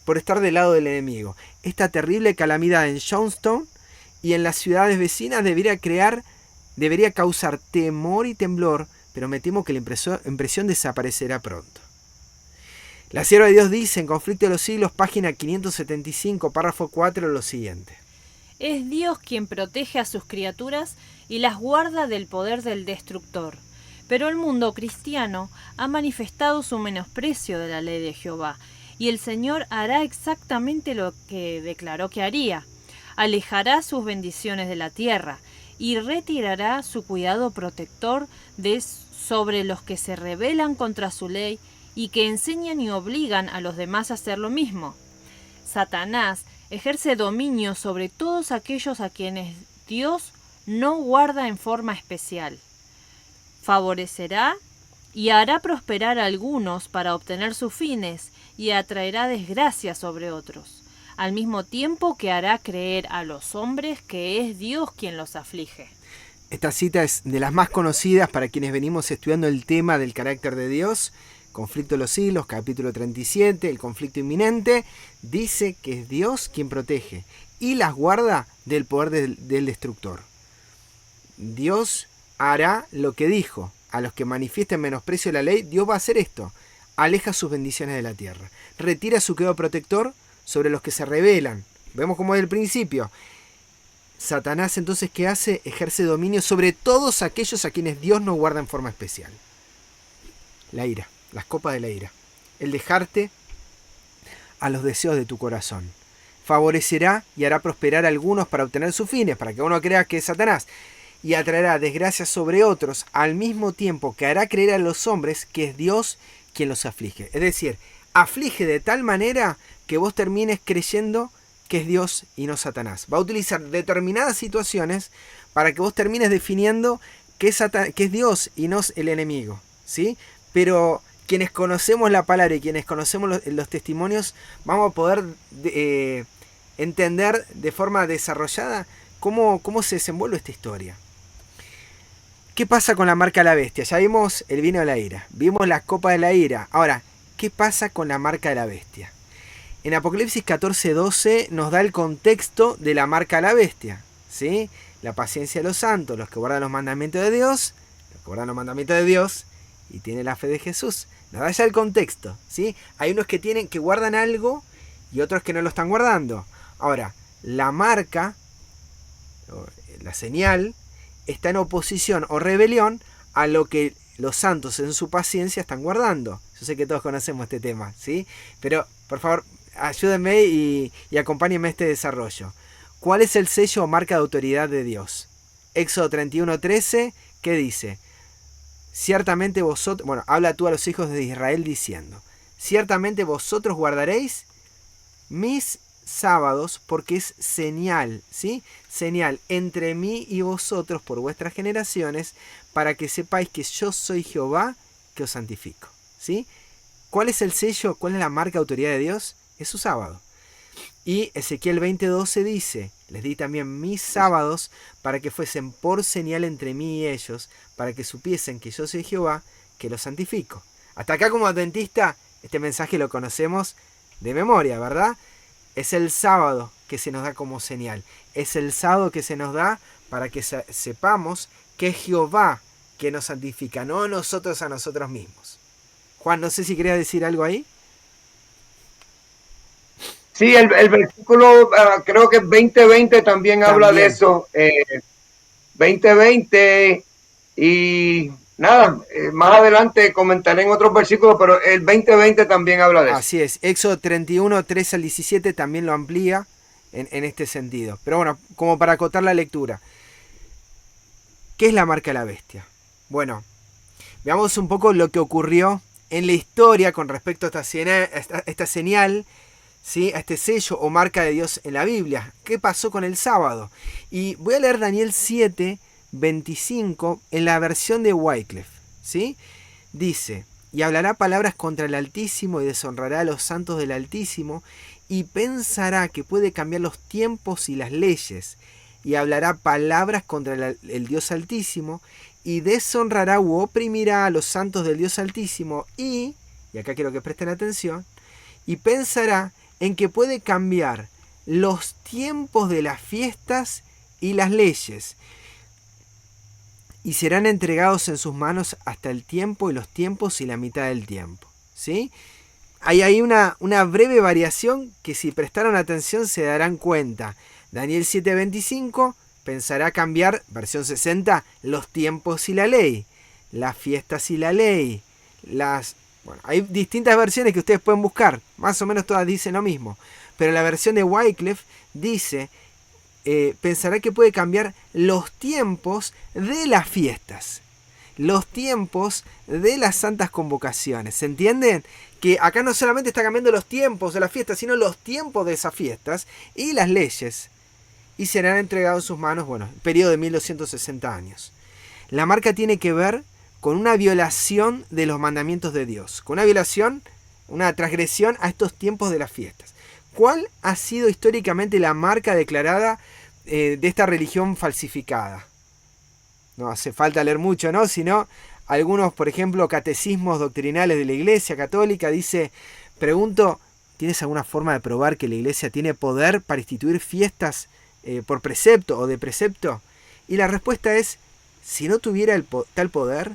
Speaker 1: Por estar del lado del enemigo. Esta terrible calamidad en Johnstown y en las ciudades vecinas debería causar temor y temblor, pero me temo que la impresión desaparecerá pronto. La sierva de Dios dice en Conflicto de los Siglos, página 575, párrafo 4, lo siguiente.
Speaker 2: Es Dios quien protege a sus criaturas y las guarda del poder del destructor. Pero el mundo cristiano ha manifestado su menosprecio de la ley de Jehová, y el Señor hará exactamente lo que declaró que haría. Alejará sus bendiciones de la tierra, y retirará su cuidado protector sobre los que se rebelan contra su ley y que enseñan y obligan a los demás a hacer lo mismo. Satanás ejerce dominio sobre todos aquellos a quienes Dios no guarda en forma especial. Favorecerá y hará prosperar a algunos para obtener sus fines y atraerá desgracia sobre otros, al mismo tiempo que hará creer a los hombres que es Dios quien los aflige.
Speaker 1: Esta cita es de las más conocidas para quienes venimos estudiando el tema del carácter de Dios. Conflicto de los siglos, capítulo 37, el conflicto inminente, dice que es Dios quien protege y las guarda del poder del destructor. Dios hará lo que dijo. A los que manifiesten menosprecio de la ley, Dios va a hacer esto. Aleja sus bendiciones de la tierra. Retira su cuidado protector sobre los que se rebelan. Vemos como es el principio. Satanás entonces, ¿qué hace? Ejerce dominio sobre todos aquellos a quienes Dios no guarda en forma especial. La ira, las copas de la ira. El dejarte a los deseos de tu corazón. Favorecerá y hará prosperar a algunos para obtener sus fines, para que uno crea que es Satanás. Y atraerá desgracias sobre otros, al mismo tiempo que hará creer a los hombres que es Dios quien los aflige. Es decir, aflige de tal manera que vos termines creyendo que es Dios y no Satanás. Va a utilizar determinadas situaciones para que vos termines definiendo que es Dios y no el enemigo, ¿sí? Pero quienes conocemos la palabra y quienes conocemos los testimonios, vamos a poder entender de forma desarrollada cómo se desenvuelve esta historia. ¿Qué pasa con la marca de la bestia? Ya vimos el vino de la ira, vimos la copa de la ira. Ahora, ¿qué pasa con la marca de la bestia? En Apocalipsis 14:12 nos da el contexto de la marca de la bestia, ¿sí? La paciencia de los santos, los que guardan los mandamientos de Dios, y tienen la fe de Jesús. Nos da ya el contexto, ¿sí? Hay unos que guardan algo y otros que no lo están guardando. Ahora, la marca, la señal, está en oposición o rebelión a lo que los santos en su paciencia están guardando. Yo sé que todos conocemos este tema, ¿sí? Pero, por favor, ayúdenme y acompáñenme a este desarrollo. ¿Cuál es el sello o marca de autoridad de Dios? Éxodo 31:13, ¿qué dice? Ciertamente vosotros, habla tú a los hijos de Israel diciendo, ciertamente vosotros guardaréis mis sábados porque es señal, ¿sí? Señal entre mí y vosotros por vuestras generaciones para que sepáis que yo soy Jehová que os santifico, ¿sí? ¿Cuál es el sello? ¿Cuál es la marca de autoridad de Dios? Es su sábado. Y Ezequiel 20:12 dice, les di también mis sábados para que fuesen por señal entre mí y ellos, para que supiesen que yo soy Jehová que los santifico. Hasta acá como adventista, este mensaje lo conocemos de memoria, ¿verdad? Es el sábado que se nos da como señal. Es el sábado que se nos da para que sepamos que es Jehová que nos santifica, no nosotros a nosotros mismos. Juan, no sé si querías decir algo ahí.
Speaker 3: Sí, el versículo, creo que 20:20 también habla de eso. 20:20 y nada, más adelante comentaré en otros versículos, pero el 20:20 también habla de eso.
Speaker 1: Así es, Éxodo 31:13-17 también lo amplía en este sentido. Pero bueno, como para acotar la lectura. ¿Qué es la marca de la bestia? Bueno, veamos un poco lo que ocurrió en la historia con respecto a esta señal, ¿sí? A este sello o marca de Dios en la Biblia. ¿Qué pasó con el sábado? Y voy a leer Daniel 7:25 en la versión de Wycliffe, ¿sí? Dice, y hablará palabras contra el Altísimo y deshonrará a los santos del Altísimo y pensará que puede cambiar los tiempos y las leyes y hablará palabras contra el Dios Altísimo y deshonrará u oprimirá a los santos del Dios Altísimo y acá quiero que presten atención, y pensará en que puede cambiar los tiempos de las fiestas y las leyes y serán entregados en sus manos hasta el tiempo y los tiempos y la mitad del tiempo, ¿sí? Hay ahí una breve variación que si prestaron atención se darán cuenta. Daniel 7:25 pensará cambiar, versión 60, los tiempos y la ley. las fiestas y la ley. Bueno, hay distintas versiones que ustedes pueden buscar, más o menos todas dicen lo mismo, pero la versión de Wycliffe dice, pensará que puede cambiar los tiempos de las fiestas, los tiempos de las santas convocaciones. ¿Se entienden? Que acá no solamente está cambiando los tiempos de las fiestas, sino los tiempos de esas fiestas y las leyes. Y serán entregados en sus manos, bueno, periodo de 1260 años. La marca tiene que ver con una violación de los mandamientos de Dios, con una violación, una transgresión a estos tiempos de las fiestas. ¿Cuál ha sido históricamente la marca declarada de esta religión falsificada? No hace falta leer mucho, ¿no? Sino algunos, por ejemplo, catecismos doctrinales de la Iglesia Católica dice, pregunto, ¿tienes alguna forma de probar que la Iglesia tiene poder para instituir fiestas por precepto o de precepto? Y la respuesta es, si no tuviera tal poder,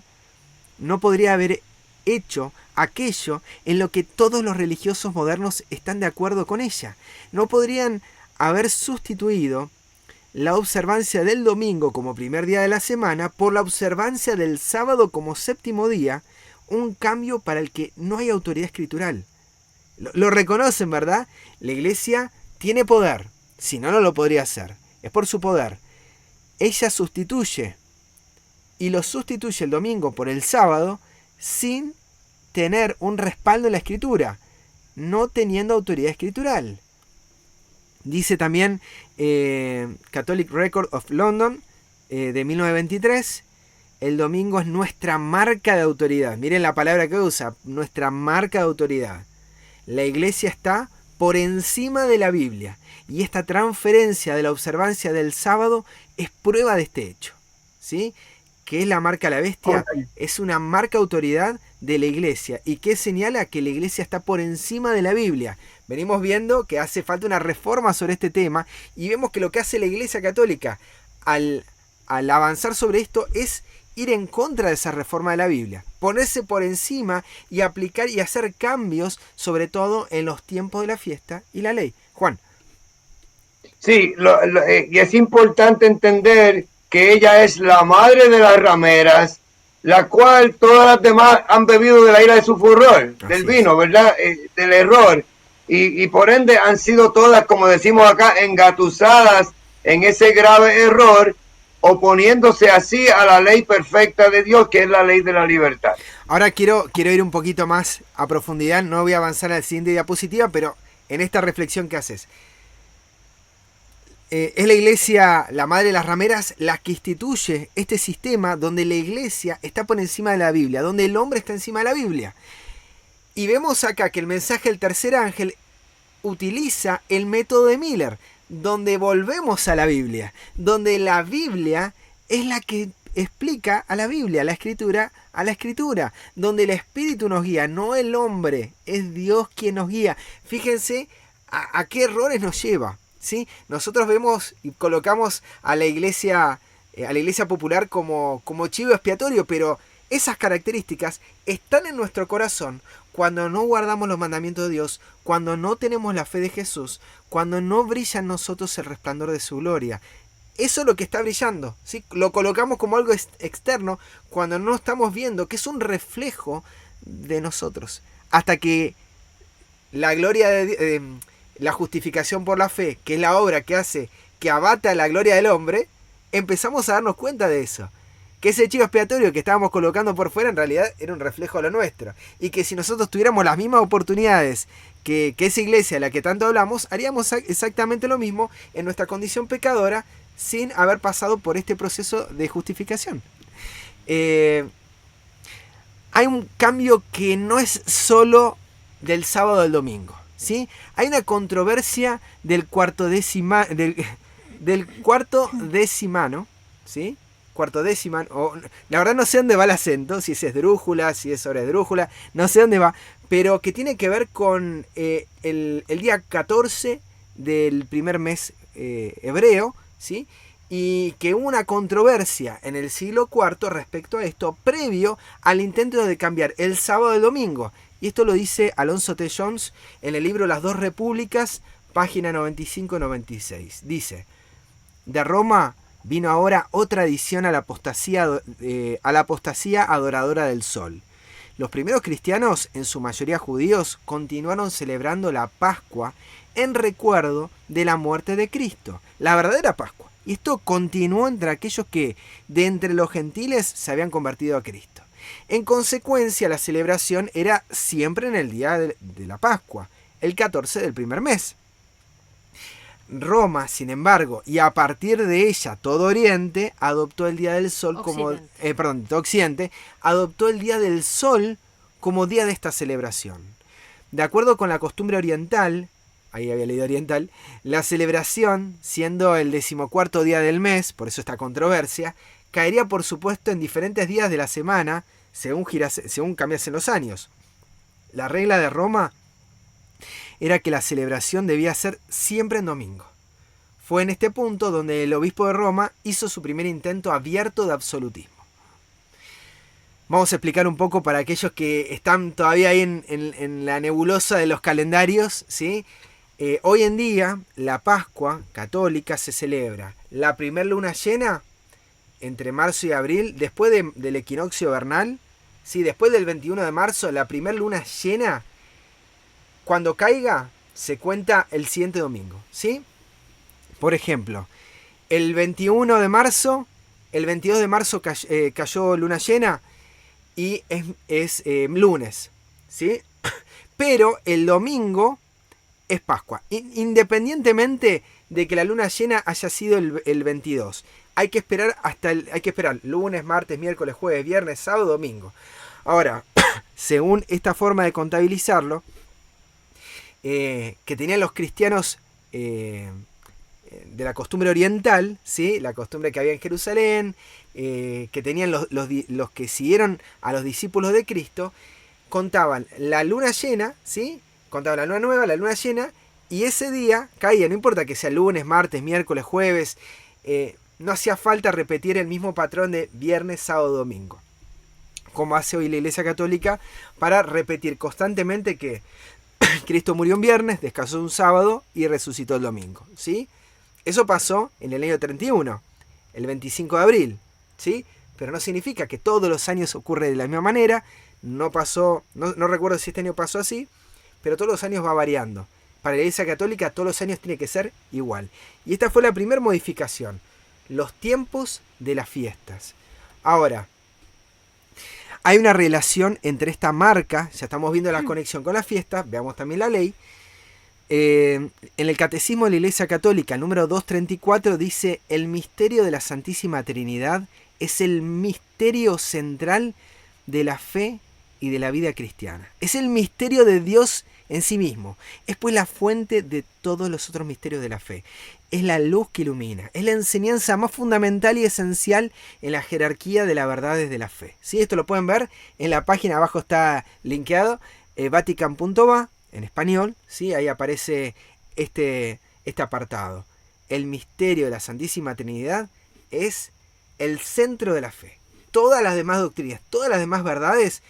Speaker 1: no podría haber hecho aquello en lo que todos los religiosos modernos están de acuerdo con ella. No podrían haber sustituido la observancia del domingo como primer día de la semana por la observancia del sábado como séptimo día, un cambio para el que no hay autoridad escritural. Lo reconocen, ¿verdad? La Iglesia tiene poder, si no, no lo podría hacer. Es por su poder. Ella sustituye, y lo sustituye el domingo por el sábado sin tener un respaldo en la Escritura, no teniendo autoridad escritural. Dice también Catholic Record of London de 1923, el domingo es nuestra marca de autoridad. Miren la palabra que usa, nuestra marca de autoridad. La Iglesia está por encima de la Biblia y esta transferencia de la observancia del sábado es prueba de este hecho. ¿Sí? ¿Qué es la marca de la bestia? Es una marca de autoridad de la Iglesia y que señala que la Iglesia está por encima de la Biblia. Venimos viendo que hace falta una reforma sobre este tema y vemos que lo que hace la Iglesia Católica al avanzar sobre esto es ir en contra de esa reforma de la Biblia, ponerse por encima y aplicar y hacer cambios, sobre todo en los tiempos de la fiesta y la ley. Juan.
Speaker 3: Sí, y es importante entender que ella es la madre de las rameras, la cual todas las demás han bebido de la ira de su furor, del vino, ¿verdad? Del error. Y por ende han sido todas, como decimos acá, engatusadas en ese grave error, oponiéndose así a la ley perfecta de Dios, que es la ley de la libertad.
Speaker 1: Ahora quiero ir un poquito más a profundidad, no voy a avanzar a la siguiente diapositiva, pero en esta reflexión que haces. Es la Iglesia, la madre de las rameras, la que instituye este sistema donde la Iglesia está por encima de la Biblia, donde el hombre está encima de la Biblia. Y vemos acá que el mensaje del tercer ángel utiliza el método de Miller, donde volvemos a la Biblia, donde la Biblia es la que explica a la Biblia, la Escritura a la Escritura, donde el Espíritu nos guía, no el hombre, es Dios quien nos guía. Fíjense a qué errores nos lleva. ¿Sí? Nosotros vemos y colocamos a la iglesia popular como chivo expiatorio, pero esas características están en nuestro corazón cuando no guardamos los mandamientos de Dios, cuando no tenemos la fe de Jesús, cuando no brilla en nosotros el resplandor de su gloria. Eso es lo que está brillando, ¿sí? Lo colocamos como algo externo cuando no estamos viendo que es un reflejo de nosotros. Hasta que la gloria de la justificación por la fe, que es la obra que hace que abata la gloria del hombre, empezamos a darnos cuenta de eso. Que ese chivo expiatorio que estábamos colocando por fuera en realidad era un reflejo de lo nuestro. Y que si nosotros tuviéramos las mismas oportunidades que esa iglesia a la que tanto hablamos, haríamos exactamente lo mismo en nuestra condición pecadora sin haber pasado por este proceso de justificación. Hay un cambio que no es solo del sábado al domingo. ¿Sí? Hay una controversia del cuarto decimano, ¿sí? Cuarto decimano, la verdad no sé dónde va el acento, si es esdrújula, si es sobre esdrújula, no sé dónde va, pero que tiene que ver con el día 14 del primer mes hebreo, ¿sí? Y que hubo una controversia en el siglo IV respecto a esto, previo al intento de cambiar el sábado del domingo. Y esto lo dice Alonso T. Jones en el libro Las dos repúblicas, página 95-96. Dice, de Roma Vino ahora otra adición a la apostasía adoradora del sol. Los primeros cristianos, en su mayoría judíos, continuaron celebrando la Pascua en recuerdo de la muerte de Cristo, la verdadera Pascua. Y esto continuó entre aquellos que de entre los gentiles se habían convertido a Cristo. En consecuencia, la celebración era siempre en el día de la Pascua, el 14 del primer mes. Roma, sin embargo, y a partir de ella todo Oriente adoptó el Día del Sol todo Occidente adoptó el Día del Sol como día de esta celebración. De acuerdo con la costumbre oriental, ahí había leído oriental, la celebración, siendo el 14º día del mes, por eso esta controversia, caería por supuesto en diferentes días de la semana, según cambiasen los años. La regla de Roma era que la celebración debía ser siempre en domingo. Fue en este punto donde el obispo de Roma hizo su primer intento abierto de absolutismo. Vamos a explicar un poco para aquellos que están todavía ahí en la nebulosa de los calendarios, ¿sí? Hoy en día la Pascua católica se celebra la primer luna llena entre marzo y abril, después del equinoccio vernal, ¿sí? Después del 21 de marzo, la primer luna llena. Cuando caiga, se cuenta el siguiente domingo, ¿sí? Por ejemplo, el 21 de marzo, el 22 de marzo cayó luna llena y es lunes, ¿sí? Pero el domingo es Pascua, independientemente de que la luna llena haya sido el 22. Hay que esperar lunes, martes, miércoles, jueves, viernes, sábado, domingo. Ahora, según esta forma de contabilizarlo, que tenían los cristianos de la costumbre oriental, ¿sí? La costumbre que había en Jerusalén, que tenían los que siguieron a los discípulos de Cristo, contaban la luna llena, ¿sí? Contaban la luna nueva, la luna llena, y ese día caía, no importa que sea lunes, martes, miércoles, jueves, no hacía falta repetir el mismo patrón de viernes, sábado, domingo, como hace hoy la Iglesia Católica, para repetir constantemente que Cristo murió un viernes, descansó un sábado y resucitó el domingo, ¿sí? Eso pasó en el año 31, el 25 de abril, ¿sí? Pero no significa que todos los años ocurre de la misma manera. No pasó, no recuerdo si este año pasó así, pero todos los años va variando. Para la Iglesia Católica todos los años tiene que ser igual. Y esta fue la primera modificación, los tiempos de las fiestas. Ahora, hay una relación entre esta marca, ya estamos viendo la conexión con la fiesta, veamos también la ley. En el Catecismo de la Iglesia Católica, el número 234, dice: el misterio de la Santísima Trinidad es el misterio central de la fe y de la vida cristiana. Es el misterio de Dios en sí mismo. Es pues la fuente de todos los otros misterios de la fe. Es la luz que ilumina. Es la enseñanza más fundamental y esencial en la jerarquía de las verdades de la fe. ¿Sí? Esto lo pueden ver en la página, abajo está linkeado, vatican.va, en español. ¿Sí? Ahí aparece este apartado. El misterio de la Santísima Trinidad es el centro de la fe. Todas las demás doctrinas, todas las demás verdades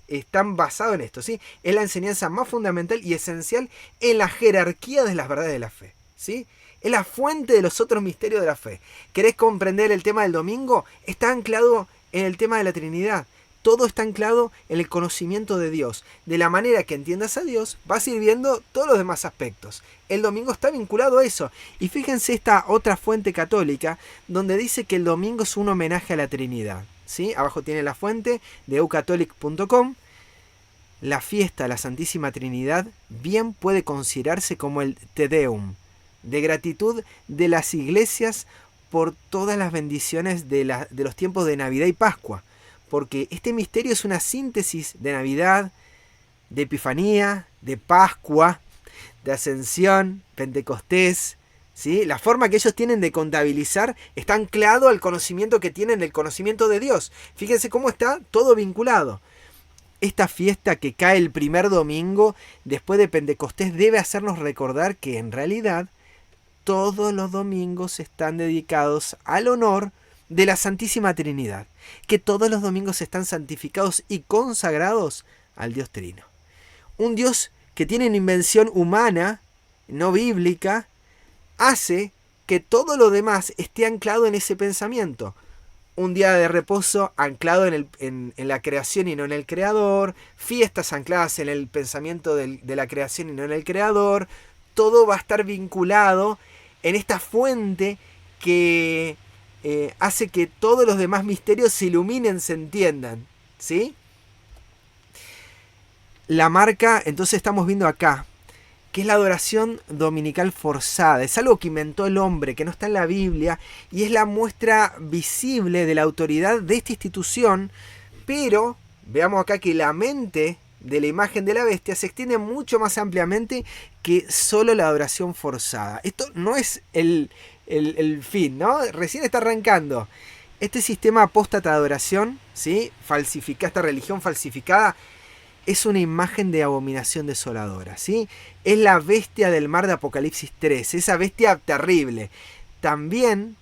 Speaker 1: están basadas en esto, ¿sí? Es la enseñanza más fundamental y esencial en la jerarquía de las verdades de la fe, ¿sí? Es la fuente de los otros misterios de la fe. ¿Querés comprender el tema del domingo? Está anclado en el tema de la Trinidad. Todo está anclado en el conocimiento de Dios. De la manera que entiendas a Dios, vas a ir viendo todos los demás aspectos. El domingo está vinculado a eso. Y fíjense esta otra fuente católica, donde dice que el domingo es un homenaje a la Trinidad, ¿sí? Abajo tiene la fuente de eucatholic.com. La fiesta de la Santísima Trinidad bien puede considerarse como el Te Deum, de gratitud de las iglesias por todas las bendiciones de los tiempos de Navidad y Pascua. Porque este misterio es una síntesis de Navidad, de Epifanía, de Pascua, de Ascensión, Pentecostés, ¿sí? La forma que ellos tienen de contabilizar está anclado al conocimiento que tienen del conocimiento de Dios. Fíjense cómo está todo vinculado. Esta fiesta que cae el primer domingo después de Pentecostés debe hacernos recordar que en realidad todos los domingos están dedicados al honor de la Santísima Trinidad, que todos los domingos están santificados y consagrados al Dios Trino. Un Dios que tiene una invención humana, no bíblica, hace que todo lo demás esté anclado en ese pensamiento. Un día de reposo anclado en la creación y no en el creador, fiestas ancladas en el pensamiento de la creación y no en el creador. Todo va a estar vinculado en esta fuente que hace que todos los demás misterios se iluminen, se entiendan, ¿sí? La marca, entonces estamos viendo acá, que es la adoración dominical forzada. Es algo que inventó el hombre, que no está en la Biblia, y es la muestra visible de la autoridad de esta institución, pero veamos acá que la mente de la imagen de la bestia se extiende mucho más ampliamente que solo la adoración forzada. Esto no es el fin, ¿no? Recién está arrancando. Este sistema apóstata de adoración, ¿sí? Esta religión falsificada, es una imagen de abominación desoladora, ¿sí? Es la bestia del mar de Apocalipsis 3, esa bestia terrible. También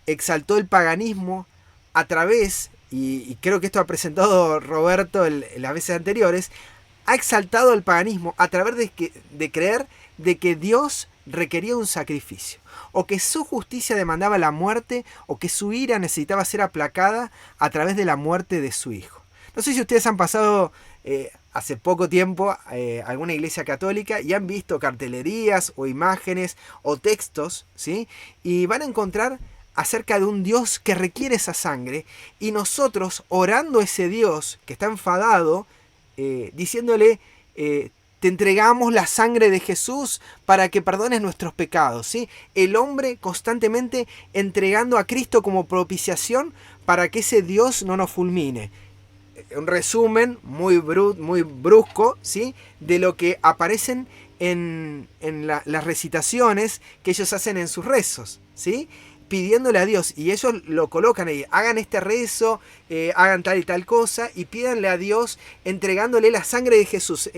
Speaker 1: exaltó el paganismo a través, y creo que esto ha presentado Roberto en las veces anteriores, ha exaltado el paganismo a través de creer de que Dios requería un sacrificio, o que su justicia demandaba la muerte, o que su ira necesitaba ser aplacada a través de la muerte de su hijo. No sé si ustedes han pasado hace poco tiempo alguna iglesia católica y han visto cartelerías o imágenes o textos, ¿sí? Y van a encontrar acerca de un Dios que requiere esa sangre, y nosotros orando a ese Dios que está enfadado, diciéndole, te entregamos la sangre de Jesús para que perdones nuestros pecados, ¿sí? El hombre constantemente entregando a Cristo como propiciación para que ese Dios no nos fulmine. Un resumen muy brusco, ¿sí? De lo que aparecen en las recitaciones que ellos hacen en sus rezos, ¿sí? Pidiéndole a Dios, y ellos lo colocan ahí, hagan este rezo, hagan tal y tal cosa, y pídanle a Dios entregándole la sangre de Jesús.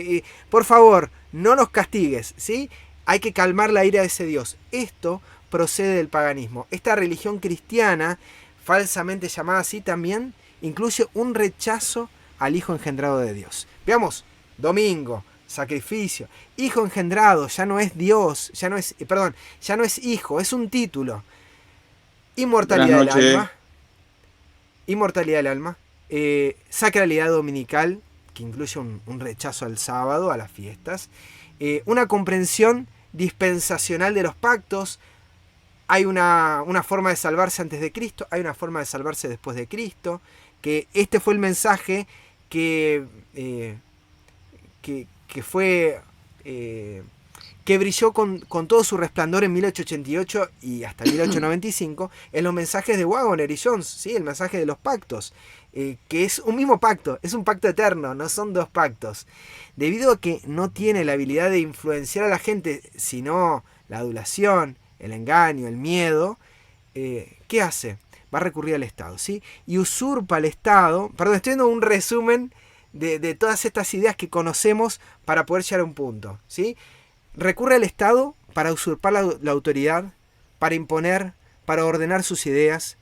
Speaker 1: Por favor, no nos castigues, ¿sí? Hay que calmar la ira de ese Dios. Esto procede del paganismo. Esta religión cristiana, falsamente llamada así también, incluye un rechazo al Hijo engendrado de Dios. Veamos, domingo, sacrificio, Hijo engendrado, ya no es Dios, ya no es Hijo, es un título. Inmortalidad del alma, sacralidad dominical, que incluye un rechazo al sábado, a las fiestas, una comprensión dispensacional de los pactos. Hay una forma de salvarse antes de Cristo, hay una forma de salvarse después de Cristo, que este fue el mensaje que brilló con todo su resplandor en 1888 y hasta 1895 en los mensajes de Waggoner y Jones, ¿sí? El mensaje de los pactos, que es un mismo pacto, es un pacto eterno, no son dos pactos. Debido a que no tiene la habilidad de influenciar a la gente, sino la adulación, el engaño, el miedo, ¿qué hace? Va a recurrir al Estado, ¿sí? Y usurpa al Estado. Perdón, estoy dando un resumen de todas estas ideas que conocemos para poder llegar a un punto, ¿sí? Recurre al Estado para usurpar la autoridad, para imponer, para ordenar sus ideas.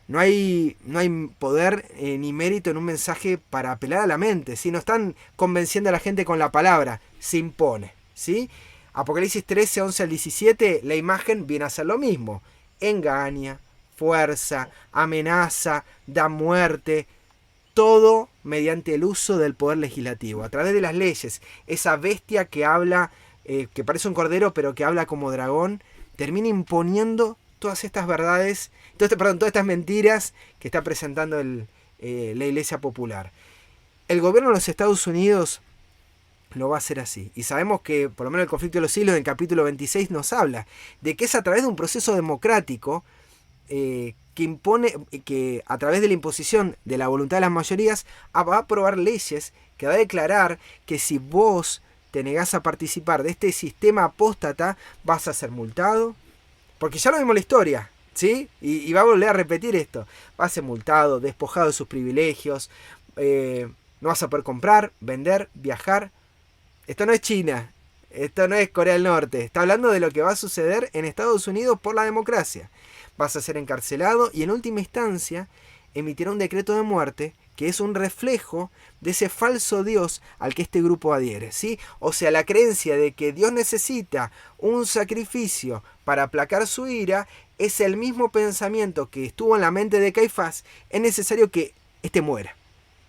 Speaker 1: No hay poder ni mérito en un mensaje para apelar a la mente, ¿sí? No están convenciendo a la gente con la palabra, se impone, ¿sí? Apocalipsis 13, 11 al 17, la imagen viene a ser lo mismo. Engaña, fuerza, amenaza, da muerte, todo mediante el uso del poder legislativo, a través de las leyes. Esa bestia que habla, que parece un cordero, pero que habla como dragón, termina imponiendo todas estas verdades, todas estas mentiras que está presentando la Iglesia Popular. El gobierno de los Estados Unidos lo va a hacer así. Y sabemos que, por lo menos el conflicto de los siglos, en el capítulo 26 nos habla de que es a través de un proceso democrático que impone, que a través de la imposición de la voluntad de las mayorías va a aprobar leyes que va a declarar que si vos te negás a participar de este sistema apóstata, vas a ser multado. Porque ya lo vimos en la historia, ¿sí? Y va a volver a repetir esto. Va a ser multado, despojado de sus privilegios, no vas a poder comprar, vender, viajar. Esto no es China, esto no es Corea del Norte. Está hablando de lo que va a suceder en Estados Unidos por la democracia. Vas a ser encarcelado y en última instancia emitirá un decreto de muerte que es un reflejo de ese falso Dios al que este grupo adhiere, ¿sí? O sea, la creencia de que Dios necesita un sacrificio para aplacar su ira es el mismo pensamiento que estuvo en la mente de Caifás. Es necesario que éste muera,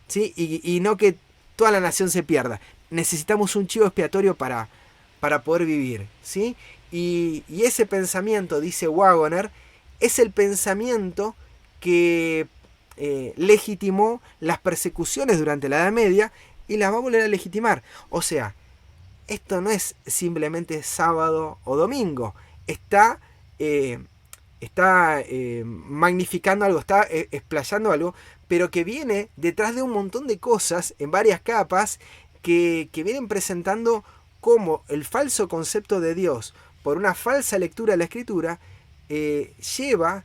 Speaker 1: ¿sí? Y no que toda la nación se pierda. Necesitamos un chivo expiatorio para poder vivir, ¿sí? Y ese pensamiento, dice Wagoner, es el pensamiento que legitimó las persecuciones durante la Edad Media y las va a volver a legitimar. O sea, esto no es simplemente sábado o domingo, está magnificando algo, está explayando algo, pero que viene detrás de un montón de cosas en varias capas que vienen presentando cómo el falso concepto de Dios, por una falsa lectura de la Escritura, lleva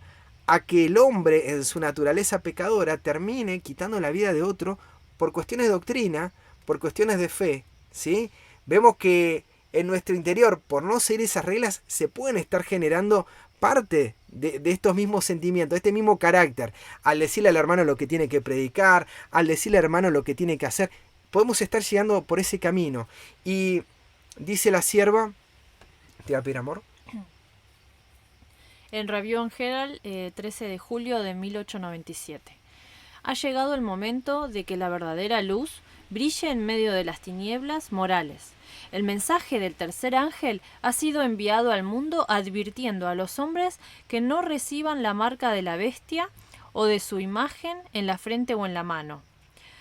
Speaker 1: a que el hombre en su naturaleza pecadora termine quitando la vida de otro por cuestiones de doctrina, por cuestiones de fe, ¿sí? Vemos que en nuestro interior, por no seguir esas reglas, se pueden estar generando parte de estos mismos sentimientos, este mismo carácter. Al decirle al hermano lo que tiene que predicar, al decirle al hermano lo que tiene que hacer, podemos estar llegando por ese camino. Y dice la sierva, ¿te va a pedir amor?
Speaker 2: En Review and Herald, 13 de julio de 1897. Ha llegado el momento de que la verdadera luz brille en medio de las tinieblas morales. El mensaje del tercer ángel ha sido enviado al mundo advirtiendo a los hombres que no reciban la marca de la bestia o de su imagen en la frente o en la mano.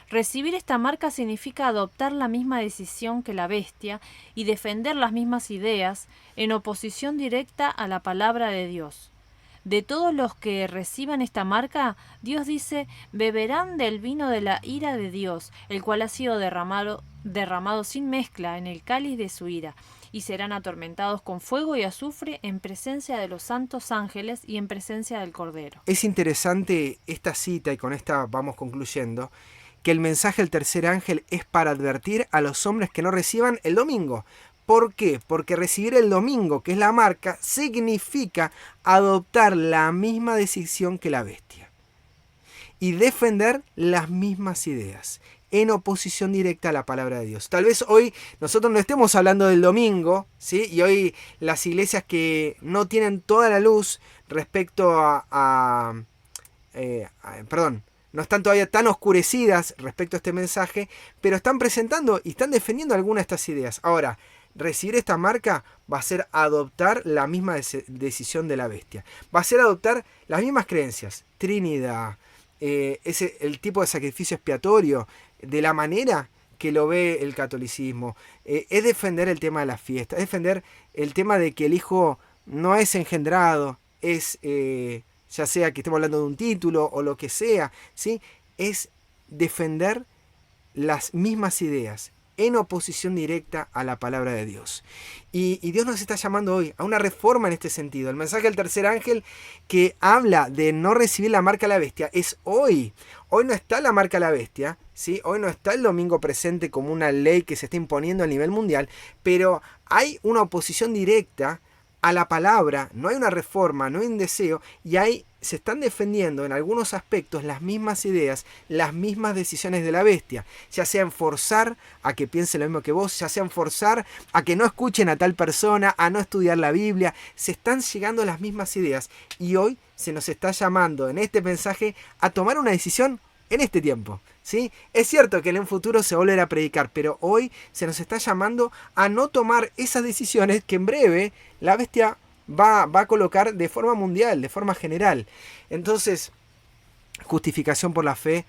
Speaker 2: Recibir esta marca significa adoptar la misma decisión que la bestia y defender las mismas ideas en oposición directa a la palabra de Dios. De todos los que reciban esta marca, Dios dice, beberán del vino de la ira de Dios, el cual ha sido derramado sin mezcla en el cáliz de su ira, y serán atormentados con fuego y azufre en presencia de los santos ángeles y en presencia del Cordero.
Speaker 1: Es interesante esta cita, y con esta vamos concluyendo, que el mensaje del tercer ángel es para advertir a los hombres que no reciban el domingo. ¿Por qué? Porque recibir el domingo, que es la marca, significa adoptar la misma decisión que la bestia y defender las mismas ideas en oposición directa a la palabra de Dios. Tal vez hoy nosotros no estemos hablando del domingo, ¿sí? Y hoy las iglesias que no tienen toda la luz respecto no están todavía tan oscurecidas respecto a este mensaje, pero están presentando y están defendiendo algunas de estas ideas. Ahora, recibir esta marca va a ser adoptar la misma decisión de la bestia. Va a ser adoptar las mismas creencias, Trinidad, el tipo de sacrificio expiatorio, de la manera que lo ve el catolicismo. Es defender el tema de la fiesta, es defender el tema de que el Hijo no es engendrado, es... ya sea que estemos hablando de un título o lo que sea, ¿sí? Es defender las mismas ideas en oposición directa a la palabra de Dios. Y Dios nos está llamando hoy a una reforma en este sentido. El mensaje del tercer ángel que habla de no recibir la marca de la bestia es hoy. Hoy no está la marca de la bestia, ¿sí? Hoy no está el domingo presente como una ley que se está imponiendo a nivel mundial, pero hay una oposición directa a la palabra, no hay una reforma, no hay un deseo, y ahí se están defendiendo en algunos aspectos las mismas ideas, las mismas decisiones de la bestia, ya sea en forzar a que piense lo mismo que vos, ya sea en forzar a que no escuchen a tal persona, a no estudiar la Biblia, se están llegando las mismas ideas, y hoy se nos está llamando en este mensaje a tomar una decisión en este tiempo, ¿sí? Es cierto que en un futuro se volverá a predicar, pero hoy se nos está llamando a no tomar esas decisiones que en breve la bestia va a colocar de forma mundial, de forma general. Entonces, justificación por la fe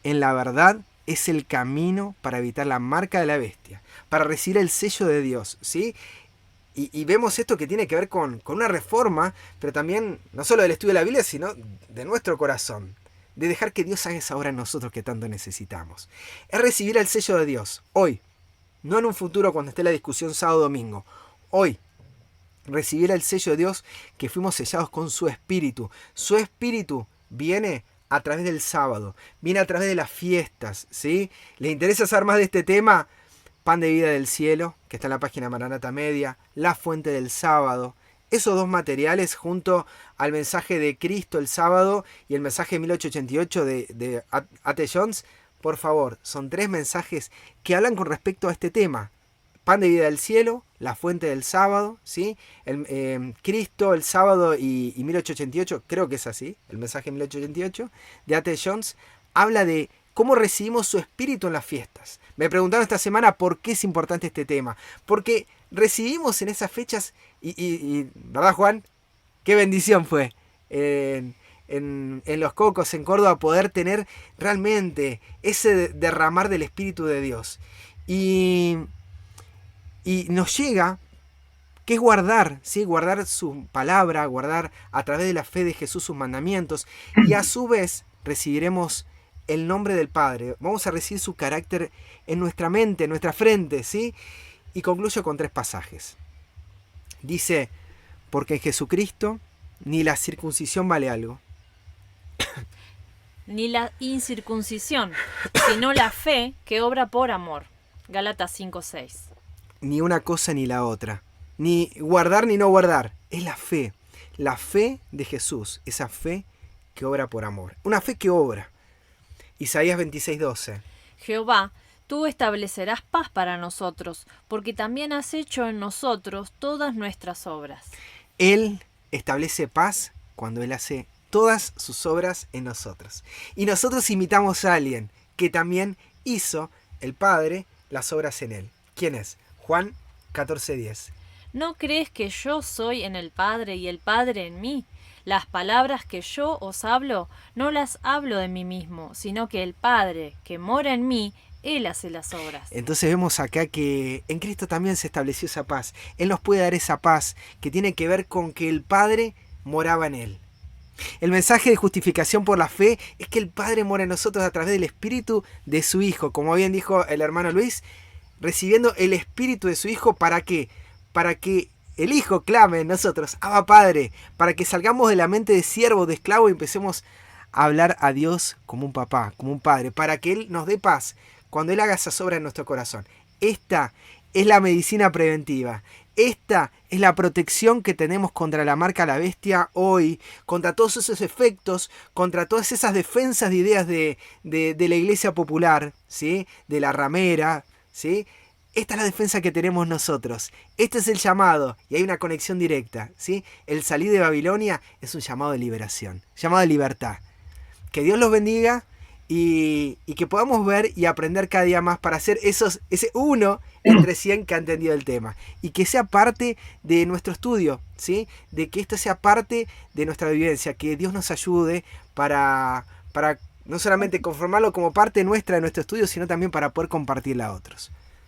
Speaker 1: en la verdad es el camino para evitar la marca de la bestia, para recibir el sello de Dios, ¿sí? Y vemos esto que tiene que ver con una reforma, pero también no solo del estudio de la Biblia, sino de nuestro corazón, de dejar que Dios haga esa obra en nosotros que tanto necesitamos. Es recibir el sello de Dios, hoy, no en un futuro cuando esté la discusión sábado-domingo, hoy. Recibir el sello de Dios que fuimos sellados con su Espíritu. Su Espíritu viene a través del sábado, viene a través de las fiestas, ¿sí? ¿Les interesa saber más de este tema? Pan de Vida del Cielo, que está en la página Maranata Media, La Fuente del Sábado, esos dos materiales junto al mensaje de Cristo el sábado y el mensaje de 1888 de A.T. Jones, por favor, son 3 mensajes que hablan con respecto a este tema. Pan de vida del cielo, la fuente del sábado, ¿sí? Cristo el sábado y 1888, creo que es así, el mensaje de 1888 de A.T. Jones, habla de cómo recibimos su espíritu en las fiestas. Me preguntaron esta semana por qué es importante este tema. Porque recibimos en esas fechas, y ¿verdad, Juan? Qué bendición fue en Los Cocos, en Córdoba, poder tener realmente ese derramar del Espíritu de Dios. Y nos llega, que es guardar, ¿sí? Guardar su palabra, guardar a través de la fe de Jesús sus mandamientos, y a su vez recibiremos el nombre del Padre. Vamos a recibir su carácter en nuestra mente, en nuestra frente, ¿sí? Y concluyo con 3 pasajes. Dice, porque en Jesucristo ni la circuncisión vale algo.
Speaker 2: Ni la incircuncisión, sino la fe que obra por amor. Gálatas 5:6.
Speaker 1: Ni una cosa ni la otra. Ni guardar ni no guardar. Es la fe. La fe de Jesús. Esa fe que obra por amor. Una fe que obra. Isaías 26:12.
Speaker 2: Jehová, tú establecerás paz para nosotros, porque también has hecho en nosotros todas nuestras obras.
Speaker 1: Él establece paz cuando Él hace todas sus obras en nosotros. Y nosotros imitamos a alguien que también hizo, el Padre, las obras en Él. ¿Quién es? Juan 14:10.
Speaker 2: ¿No crees que yo soy en el Padre y el Padre en mí? Las palabras que yo os hablo, no las hablo de mí mismo, sino que el Padre, que mora en mí, Él hace las obras.
Speaker 1: Entonces vemos acá que en Cristo también se estableció esa paz. Él nos puede dar esa paz que tiene que ver con que el Padre moraba en Él. El mensaje de justificación por la fe es que el Padre mora en nosotros a través del Espíritu de su Hijo. Como bien dijo el hermano Luis, recibiendo el Espíritu de su Hijo, ¿para qué? Para que el Hijo clame en nosotros, Abba Padre, para que salgamos de la mente de siervo, de esclavo, y empecemos a hablar a Dios como un papá, como un padre, para que Él nos dé paz cuando Él haga esa obra en nuestro corazón. Esta es la medicina preventiva. Esta es la protección que tenemos contra la marca de la bestia hoy, contra todos esos efectos, contra todas esas defensas de ideas de la iglesia popular, ¿sí? De la ramera, ¿sí? Esta es la defensa que tenemos nosotros. Este es el llamado, y hay una conexión directa, ¿sí? El salir de Babilonia es un llamado de liberación, llamado de libertad. Que Dios los bendiga y que podamos ver y aprender cada día más para ser ese uno entre 100 que ha entendido el tema. Y que sea parte de nuestro estudio, ¿sí? De que esto sea parte de nuestra vivencia. Que Dios nos ayude para no solamente conformarlo como parte nuestra de nuestro estudio, sino también para poder compartirla a otros.